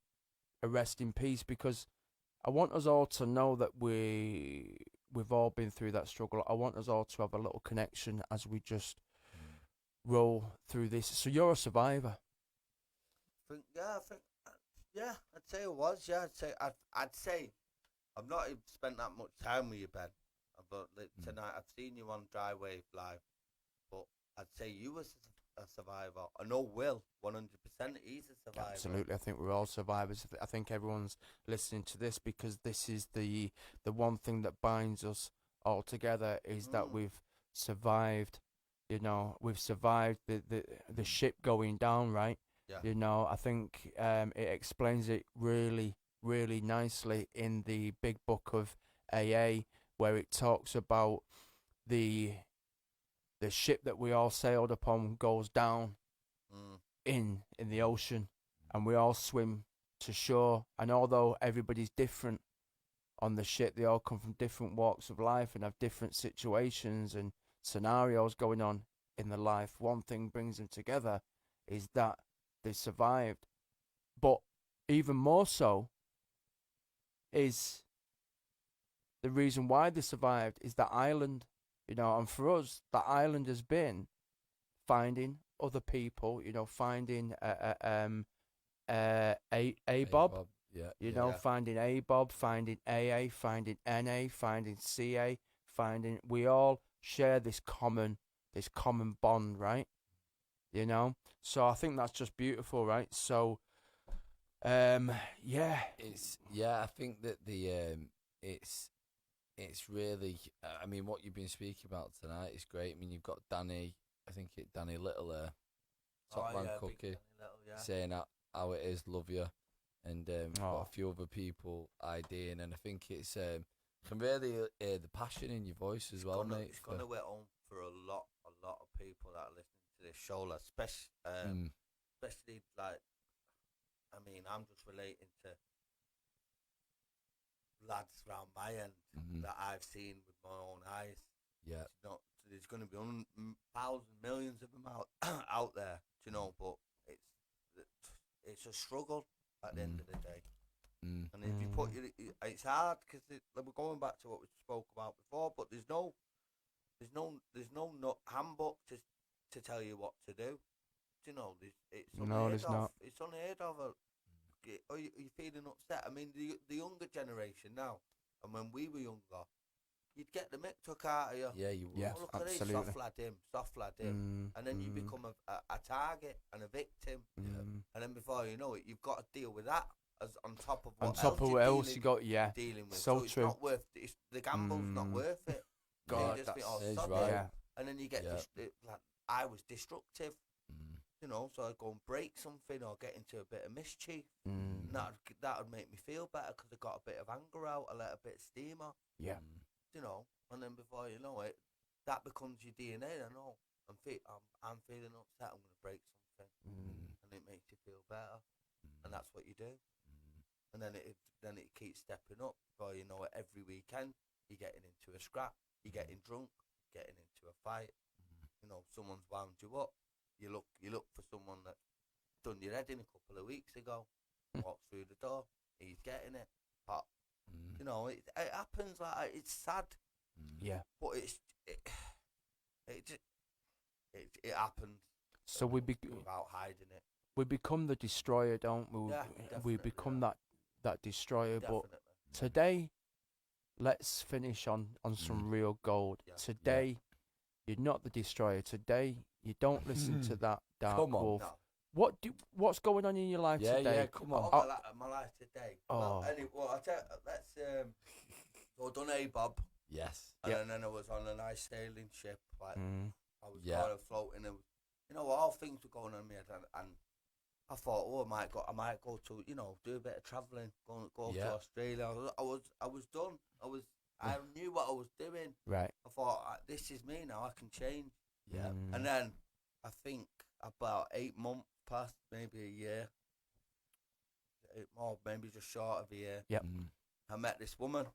rest in peace, because I want us all to know that we've all been through that struggle. I want us all to have a little connection as we just roll through this. So you're a survivor.
I'd say it was. Yeah, I'd say I've not even spent that much time with you, Ben. But tonight I've seen you on DryWave live, but I'd say you was a survivor. I know Will, 100%, he's a survivor.
Absolutely, I think we're all survivors. I think everyone's listening to this because this is the one thing that binds us all together, is that we've survived. You know, we've survived the ship going down, right?
Yeah.
You know, I think it explains it really, really nicely in the big book of AA, where it talks about the ship that we all sailed upon goes down in the ocean, and we all swim to shore. And although everybody's different on the ship, they all come from different walks of life and have different situations and scenarios going on in their life. One thing brings them together is that they survived. But even more so is the reason why they survived is that island, you know. And for us, that island has been finding other people, you know, finding ABOB, you know, finding ABOB, finding AA, finding NA, finding CA, finding. We all share this common bond, right? You know, so I think that's just beautiful, right? So, I
think that it's really, I mean, what you've been speaking about tonight is great. I mean, you've got Danny, Danny Little, Top Man Cookie, saying how it is, love you, and got a few other people IDing, and I think it's can really hear the passion in your voice as well, mate.
It's gonna hit home for a lot of people that are listening to this show, like, especially like, I mean, I'm just relating to lads around my end that I've seen with my own eyes.
Yeah.
There's going to be thousands, millions of them out there, you know, but it's a struggle at the end of the day. And if you put it's hard because we're going back to what we spoke about before, but there's no handbook to tell you what to do. You know, it's unheard of. It's unheard of. Are you feeling upset? I mean, the younger generation now, and when we were younger, you'd get the mick took out of you.
Yeah, you would.
Yeah.
Oh, look
absolutely.
at this, soft lad him. And then you become a target and a victim. And then before you know it, you've got to deal with that as on top of what
On top of what else you got, yeah.
dealing with.
So
it's
true.
not worth the gamble's not worth it.
God,
you just think,
that's
sod
right.
it.
Yeah.
And then you get like I was destructive. You know, so I'd go and break something or get into a bit of mischief. And that would make me feel better because I got a bit of anger out. I let a bit of steam off.
Yeah.
You know, and then before you know it, that becomes your DNA. I know I'm feeling upset. I'm going to break something, and it makes you feel better, and that's what you do. And then it keeps stepping up. Before you know it, every weekend you're getting into a scrap, you're getting drunk, getting into a fight. You know, someone's wound you up. You look for someone that done your head in a couple of weeks ago. Walks through the door, he's getting it. Hot. You know, it happens like that. It's sad.
Yeah.
But it happens.
So
without hiding it.
we become the destroyer, don't we?
Yeah,
We
definitely,
become
yeah.
that destroyer.
Definitely.
But today, let's finish on some real gold.
Yeah.
Today, you're not the destroyer. Today, you don't listen to that dark
Come on.
wolf.
No.
What's going on in your life
Yeah,
today?
yeah, come on.
My life today.
Oh.
Well, I tell let's so I done A-Bob,
Yes.
and then I was on a nice sailing ship. Like I was
Yeah.
kind of floating, and you know, all things were going on in my head, and I thought, oh, I might go to, you know, do a bit of travelling, go
Yeah.
to Australia. I was done. I knew what I was doing.
Right.
I thought, this is me now. I can change.
Yeah.
And then I think about 8 months passed, maybe a year, or maybe just short of a year.
Yep.
I met this woman.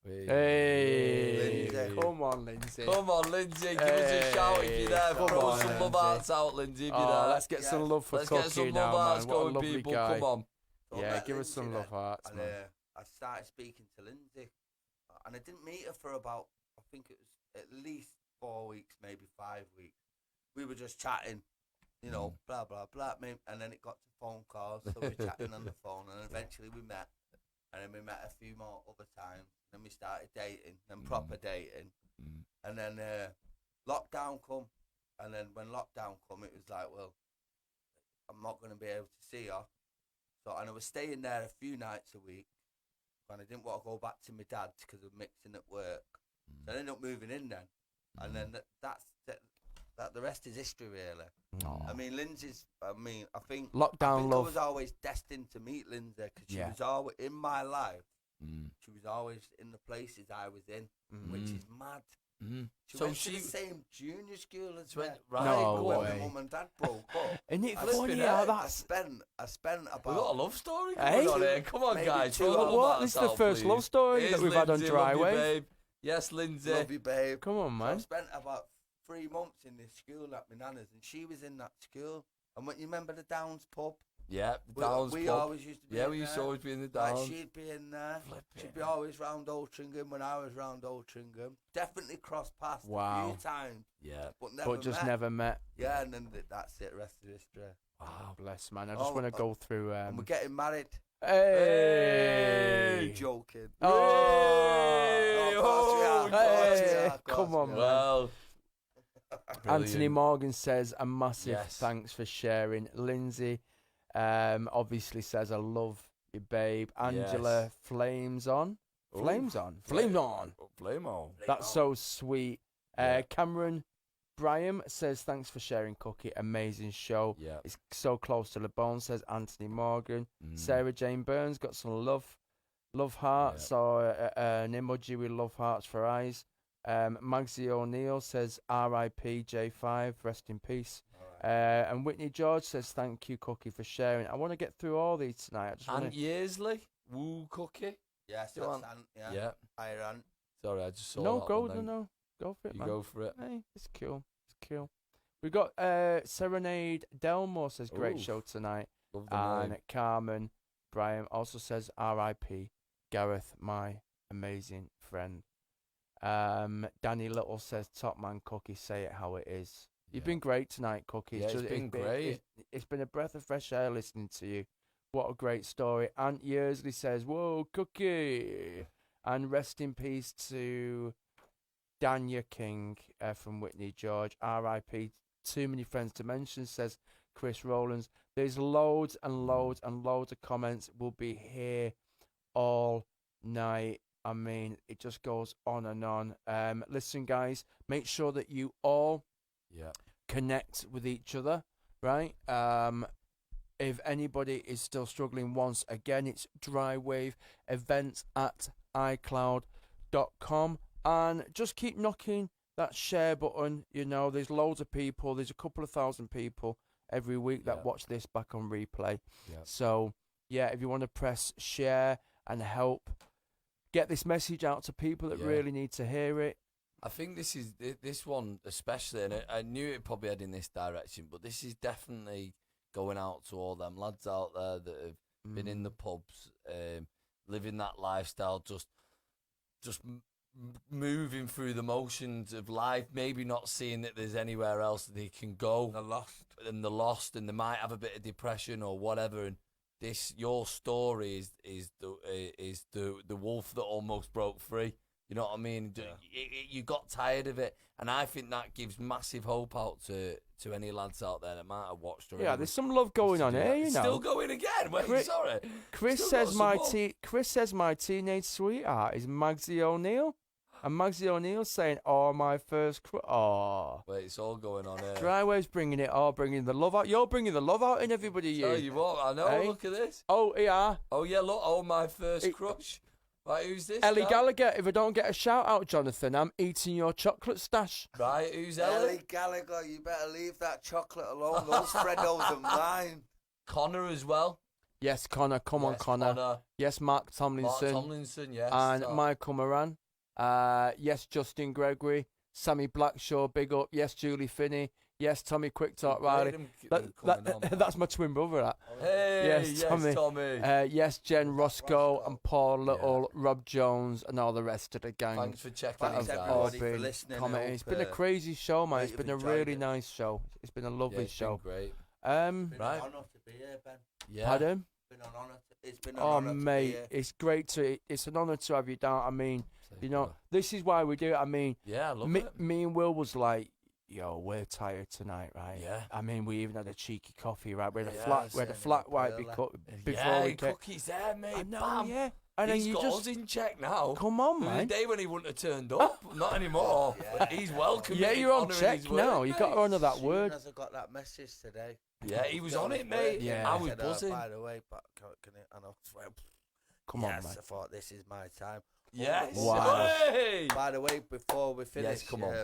Hey,
Lindsay.
come on, Lindsay.
Come on, Lindsay, give us a shout if you're there.
Come
Throw
on,
some love
Lindsay.
hearts out, Lindsay, if you're
Oh,
there.
let's get some love for
Let's
Cookie
get some
now,
love hearts
man. What a
going,
lovely
people.
guy.
Come on.
So I
Yeah,
met
give us
Lindsay
some love
then,
hearts,
and,
man.
I started speaking to Lindsay, and I didn't meet her for about, I think it was at least 4 weeks, maybe 5 weeks. We were just chatting, you know, blah, blah, blah. And then it got to phone calls, so we were chatting on the phone, and eventually we met. And then we met a few more other times. Then we started dating, then proper dating. And then lockdown come. And then when lockdown come, it was like, well, I'm not going to be able to see her. So, and I was staying there a few nights a week. And I didn't want to go back to my dad's because of mixing at work. So I ended up moving in then. And then that the rest is history, really. I mean, I think
Lockdown
I
love.
was always destined to meet Lindsay because she
Yeah.
was always in my life. She was always in the places I was in, which is mad. She went to the same junior school as me.
Right,
No
go
when
on.
way.
my mum and dad broke up.
Isn't it
I
funny
spent-
how
I
that's...
spent about.
We've got a love story
Hey?
going on here. Come on,
Maybe
guys.
2
throw the
hours.
love
What?
hearts
This is the
out,
first love
please.
story
Here's
that we've had on
Lindsay, love you,
DryWave.
babe. Yes, Lindsay.
Love you, babe.
Come on,
So I
man.
spent about 3 months in this school at my nana's, and she was in that school. And when you remember the Downs pub?
Yeah, the Downs
we
pub.
always used to be
Yeah,
in
we used to
there.
always be in the
Like,
Downs.
she'd be in there.
Flipping
She'd be always round Altrincham when I was round Altrincham. Definitely crossed paths
Wow.
a few times,
Yeah.
but never
But just
met.
never met.
Yeah, and then that's it. Rest of history.
Wow, bless, man. I just
Oh,
want to go through...
And we're getting married.
Hey!
Joking.
Oh!
of course we are, of course we are, of course
Come on,
we
man.
Well,
Anthony
brilliant.
Morgan says a massive
Yes.
thanks for sharing. Lindsay obviously says I love you, babe. Angela
Yes.
flames on.
Ooh.
Flames on. Flame on.
Flame on.
That's so sweet.
Yeah.
Cameron Bryan says thanks for sharing, Cookie. Amazing show.
Yeah.
It's so close to the bone, says Anthony Morgan.
Mm.
Sarah Jane Burns got some love hearts, or an emoji with love hearts for eyes. Magsy O'Neill says R.I.P. J5, rest in peace. And Whitney George says thank you, Cookie, for sharing. I want to get through all these tonight. I just want
Ant Yearsley. Woo Cookie.
Yes,
Go
that's
on.
Ant, yeah.
Yeah.
Hi, Ant.
Sorry, I just saw
no,
that
go,
one then.
no, go for it,
You
man.
go for it.
Hey, it's cool. It's cool. We got Serenade Delmore says great
Ooh.
show tonight.
Love the
And
name.
Carmen Bryan also says R.I.P. Gareth, my amazing friend. Danny Little says top man, Cookie, say it how it is. You've
Yeah.
been great tonight, Cookie.
Yeah, it's been great.
It's been a breath of fresh air listening to you. What a great story. Ant Yearsley says, whoa, Cookie. And rest in peace to Danya King from Whitney George. R.I.P. Too many friends to mention, says Chris Rowlands. There's loads and loads and loads of comments. We'll be here all night. I mean, it just goes on and on. Listen, guys, make sure that you all connect with each other, right? If anybody is still struggling, once again, it's DryWave events at iCloud.com. And just keep knocking that share button. You know, there's loads of people. There's a couple of thousand people every week that watch this back on replay. Yeah. So, yeah, if you want to press share and help get this message out to people that really need to hear it.
I think this one especially, and I knew it probably head in this direction, but this is definitely going out to all them lads out there that have been in the pubs, living that lifestyle, just moving through the motions of life, maybe not seeing that there's anywhere else that they can go. They're lost, and they might have a bit of depression or whatever. And your story is the wolf that almost broke free. You know what I mean? Yeah. You got tired of it, and I think that gives massive hope out to any lads out there that might have watched.
Yeah, there's some love going on here. You know,
still going again. Wait, sorry.
Chris says my teenage sweetheart is Magsy O'Neill, and Magsy O'Neill's saying, "Oh, my first
Wait, it's all going on here.
DryWave's bringing the love out. You're bringing the love out in everybody. You.
Tell you what, I know. Hey? Look at this.
Oh yeah.
Oh yeah. Look. Oh, my first crush. Right, who's this?
Ellie Gallagher. If I don't get a shout out, Jonathan, I'm eating your chocolate stash.
Right, who's Ellie?
Ellie Gallagher, you better leave that chocolate alone. Those Freddos are mine.
Connor as well.
Yes, Connor. Come on, Connor. Yes, Mark Tomlinson.
Mark Tomlinson, yes.
And Michael Moran. Yes, Justin Gregory. Sammy Blackshaw, big up. Yes, Julie Finney. Yes, Tommy Quicktalk Riley. That's my twin brother, that.
Hey,
yes, Tommy. Yes, Jen Roscoe and Paul Little, Rob Jones, and all the rest of the gang.
Thanks for checking
Thanks everybody for listening.
It's been a crazy show, man. It's been a really nice show. It's been a lovely show.
Been great.
Been an honour to be here, Ben.
Yeah.
Pardon?
It's been an honour to be here.
It's great it's an honour to have you down. I mean, you know, this is why we do it. I mean,
I love it.
Me and Will was like, yo, we're tired tonight, right?
Yeah.
I mean, we even had a cheeky coffee, right? We had a flat white before we came.
Cookies there, mate.
I know,
Bam.
yeah. And
he's
then
got us in check now.
Come on, man.
The day when he wouldn't have turned up, not anymore. But he's welcome.
Yeah, you're on check now. You got to honour that word.
I got that message today.
Yeah, he was on it, mate.
Yeah,
I was buzzing.
By the way, but I know.
Come on, man.
I thought this is my time.
Yes.
Wow.
Hey.
By the way, before we finish,
come on.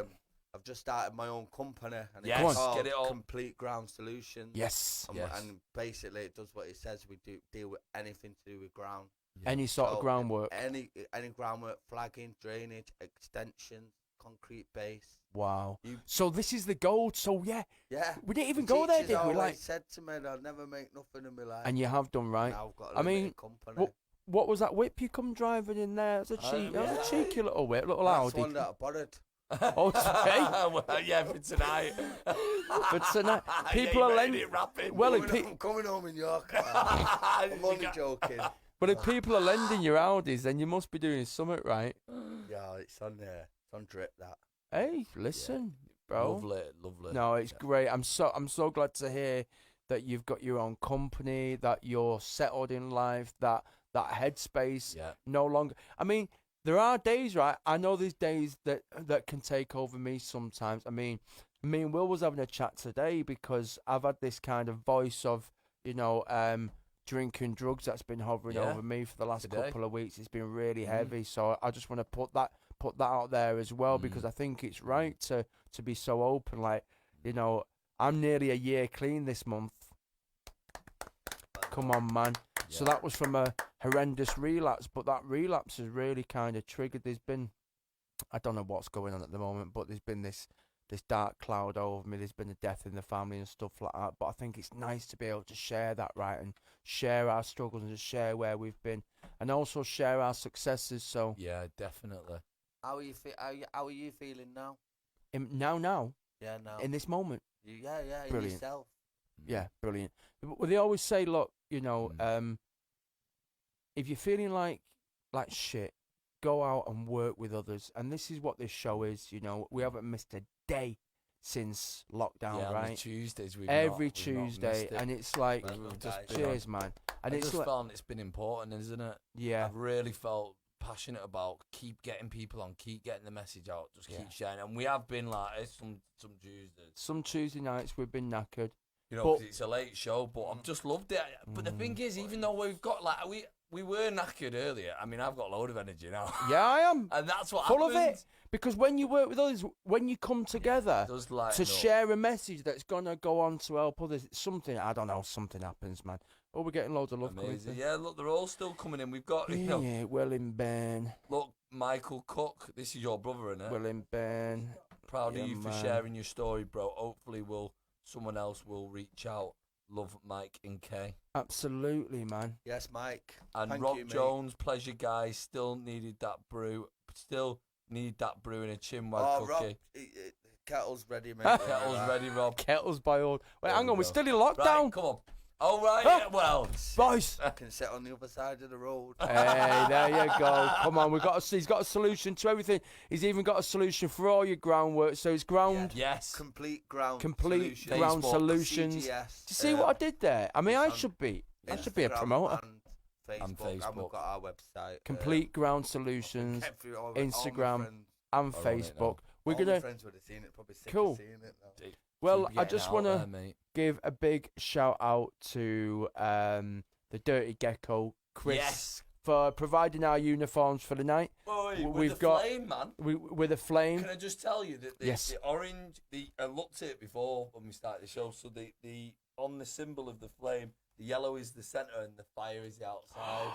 I've just started my own company, and
yes,
it's called
get it all.
Complete Ground Solutions.
Yes.
And basically, it does what it says. We deal with anything to do with ground.
Yeah. Any sort of groundwork.
Any groundwork, flagging, drainage, extensions, concrete base.
Wow. So this is the gold. So yeah. We didn't even
the
go there, did we?
Like said to me, I'll never make nothing in my life.
And you have done, right?
Now I've got a limited company.
What was that whip you come driving in there? It was a cheeky little whip, little Audi.
That's one that I borrowed.
Oh, today?
Well, yeah, for tonight.
For tonight, people are lending. Well,
I'm coming home in your car. I'm only joking.
But if people are lending your Audis, then you must be doing something right.
Yeah, it's on there. It's on drip that.
Hey, listen, bro.
Lovely.
No, it's great. I'm so glad to hear that you've got your own company, that you're settled in life, that headspace no longer. I mean, there are days, right? I know there's days that can take over me sometimes. I mean, me and Will was having a chat today because I've had this kind of voice of, you know, drinking drugs that's been hovering over me for the last couple of weeks. It's been really heavy, so I just want to put that out there as well because I think it's right to be so open. Like, you know, I'm nearly a year clean this month. Come on, man. Yeah. So that was from a horrendous relapse, but that relapse has really kind of triggered. There's been, I don't know what's going on at the moment, but there's been this dark cloud over me. There's been a death in the family and stuff like that. But I think it's nice to be able to share that, right, and share our struggles and just share where we've been, and also share our successes. So
yeah, definitely.
How are you feeling now?
Now.
Yeah, now.
In this moment.
Yeah.
Brilliant.
In yourself.
Yeah, brilliant. Well, they always say, look, you know, if you're feeling like shit, go out and work with others. And this is what this show is, you know. We haven't missed a day since lockdown,
Yeah, on the
right?
Tuesdays
Every
we've not
Tuesday,
missed it.
and it's like,
Well, we've just been
cheers, man. And
I
it's
just
like,
found it's been important, isn't it?
yeah,
I've really felt passionate about keep getting people on, keep getting the message out, just
Yeah.
keep sharing. And we have been like some Tuesdays,
some Tuesday nights we've been knackered.
you know,
But-
'cause it's a late show, but I've just loved it. But the thing is, even though we've got like we were knackered earlier, I mean, I've got a load of energy now,
Yeah, I am
and that's what
full of
happens.
it. Because when you work with others, when you come together
Does lighten
to
up.
share a message that's gonna go on to help others, something, I don't know, something happens, man. Oh, we're getting loads of love coming
Amazing.
through.
Yeah, look, they're all still coming in. We've got, you know,
Yeah, Willing Ben,
look, Michael Cook. This is your brother, innit?
Willing Ben.
Proud
yeah,
of you for
man.
sharing your story, bro. Hopefully, someone else will reach out. Love, Mike and Kay.
Absolutely, man.
Yes, Mike.
And
Thank
Rob
you, mate.
Jones, pleasure, guys. Still needed that brew. Still need that brew in a chinwag
Oh,
cookie.
Rob, kettle's ready, mate.
Kettle's ready, Rob.
Kettles by all. Wait,
There
hang
we
on, we're
go.
still in
Right,
lockdown.
come on. Oh, right.
Huh?
Yeah, well,
Boys.
I can sit on the other side of the road.
Hey, there you go. Come on, he's got a solution to everything. He's even got a solution for all your groundwork. So it's ground,
yes.
Complete ground
complete
solutions.
ground
Facebook,
solutions. Do
CGS,
you see what I did there? I mean,
it's
I
on
should be a
Instagram
promoter.
And Facebook, and we've got our website.
Complete ground solutions, Instagram and
Are on it
Facebook. We're
All my
gonna.
friends would have seen it. Probably sick
Cool.
of seeing it now.
Well,
Keep
I
getting
just
out
want
there,
to
mate.
give a big shout out to the Dirty Gecko, Chris,
Yes.
for providing our uniforms for the night.
Boy,
we've
with the
got-
flame, man.
With a flame.
Can I just tell you that
Yes.
the orange, I looked at it before when we started the show. So the on the symbol of the flame, the yellow is the centre and the fire is the outside.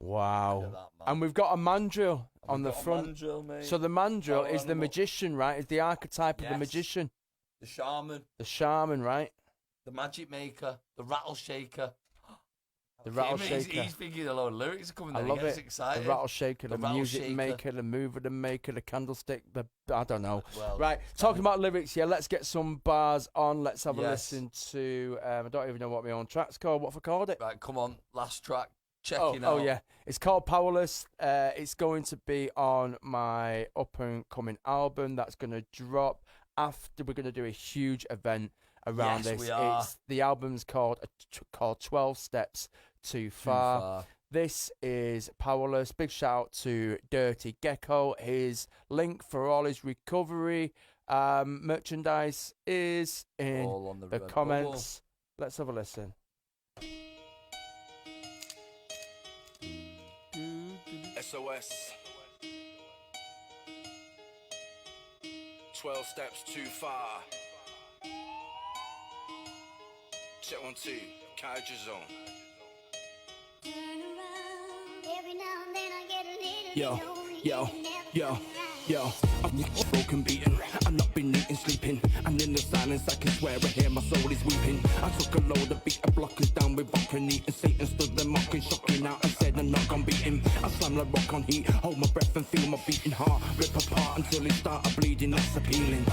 Wow.
Look at that, man.
And we've got a mandrill
And
on the
we've got a
front.
mandrill, mate.
So the mandrill
Power
is the
animal.
magician, right? Is the archetype of the
Yes.
magician,
the shaman,
the shaman, right?
the magic maker, the rattle shaker.
The
Him,
rattle
he's
shaker.
thinking a lot of lyrics coming
I
there.
love
He gets
it.
excited.
The rattle shaker, the,
The rattle
music
shaker.
maker, the mover, the maker, the candlestick. I don't know.
Well,
Right, talking about lyrics here. Let's get some bars on. Let's have a
Yes.
listen to. I don't even know what my own track's called. What have I called it?
Right, come on. Last track.
Oh,
Checking out.
yeah, it's called Powerless. It's going to be on my up and coming album that's going to drop after. We're going to do a huge event around
Yes,
this.
we are.
It's the album's called 12 Steps Too
Too
Far.
far.
This is Powerless. Big shout out to Dirty Gecko. His link for all his recovery merchandise is in
All on the
the
red
comments. Let's have a listen.
SOS. 12 steps too far. Check 1 2. Carriage zone.
Yo, yo, yo, yo. I've broken, beaten. I've not been eating, sleeping. And in the silence, I can swear I hear my soul is weeping. I took a load of beat blockers down with rock and eat. And Satan stood there mocking, shocking out and said I'm not gonna beat him. I slam like rock on heat, hold my breath and feel my beating heart rip apart until it started bleeding. That's appealing.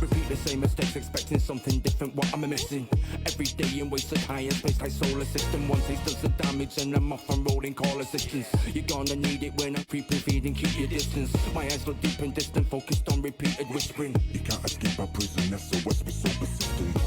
Repeat the same mistakes, expecting something different. What am I missing? Every day in wasted high in space like solar system. One taste does the damage and I'm off and rolling call assistance. You're gonna need it when I'm creeping, feeding, keep your distance. My eyes look deep and distant, focused on repeated whispering.
You can't escape our prison, SOS be so persistent.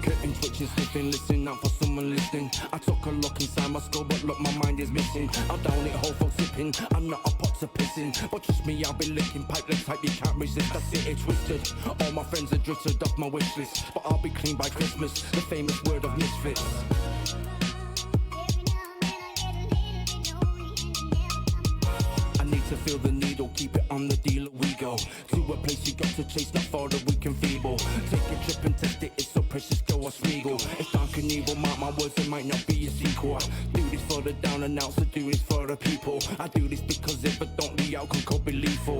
Curtain twitching, sniffing, listening out for someone listening. I took a look inside my skull, but look, my mind is missing. I'm down it, whole folks sipping. I'm not a pot to pissing, but trust me, I'll be licking pipe the type you can't resist. I see it twisted. All my friends are drifted off my wish list, but I'll be clean by Christmas. The famous word of misfits. I need to feel the needle, keep it on the deal. We go to a place you got to chase, not far that we can feeble. Take a trip and test it, it's so precious, go a Smeagol. It's dark and evil, mark my words, it might not be a sequel. I do this for the down and outs, I do this for the people. I do this because if I don't, the outcome could be lethal.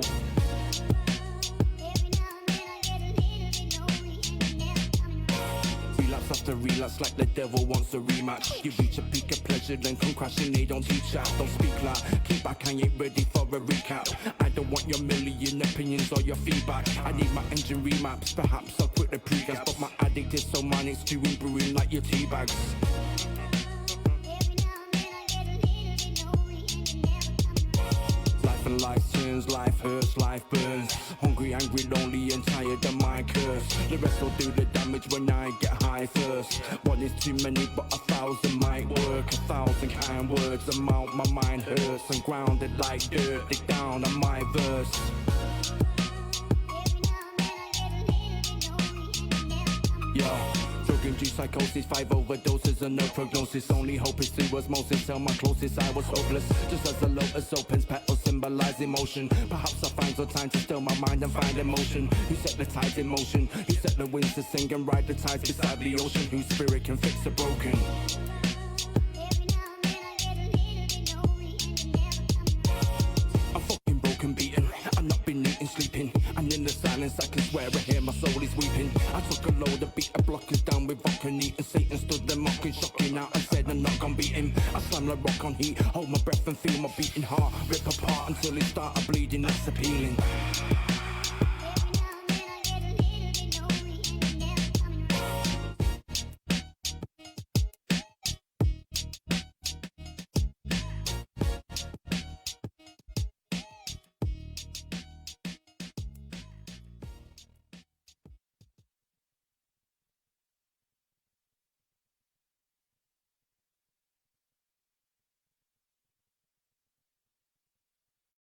Relapse, I have to relapse like the devil wants a rematch. You reach a peak of pleasure, then come crashing, they don't teach out. Don't speak loud, keep back, I ain't ready for a recap. I don't want your million opinions or your feedback. I need my engine remaps, perhaps I'll quit the pre-gas. But my addict is so mine, it's chewing, brewing like your tea bags. Life and life turns, life hurts, life burns. Hungry, angry, lonely and tired of my curse. The rest will do the damage when I get high first. One is too many but 1,000 might work. 1,000 kind words amount, my mind hurts. I'm grounded like dirt, dig down on my verse. Yo, drug-induced psychosis, 5 overdoses and no prognosis. Only hope is through osmosis. Tell my closest I was hopeless. Just as the lotus opens, petals symbolize emotion. Perhaps I find some time to still my mind and find emotion. Who set the tides in motion? Who set the winds to sing and ride the tides beside the ocean? Whose spirit can fix the broken? I'm fucking broken, beaten. I've not been eating, sleeping. And in the silence I can swear I hear my soul is weeping. I took a load of beat blockers down with vodka neat. And Satan stood there mocking, shocking out and said I'm not gonna beat him. I slam the rock on heat, hold my breath and feel my beating heart rip apart until it started bleeding. That's appealing.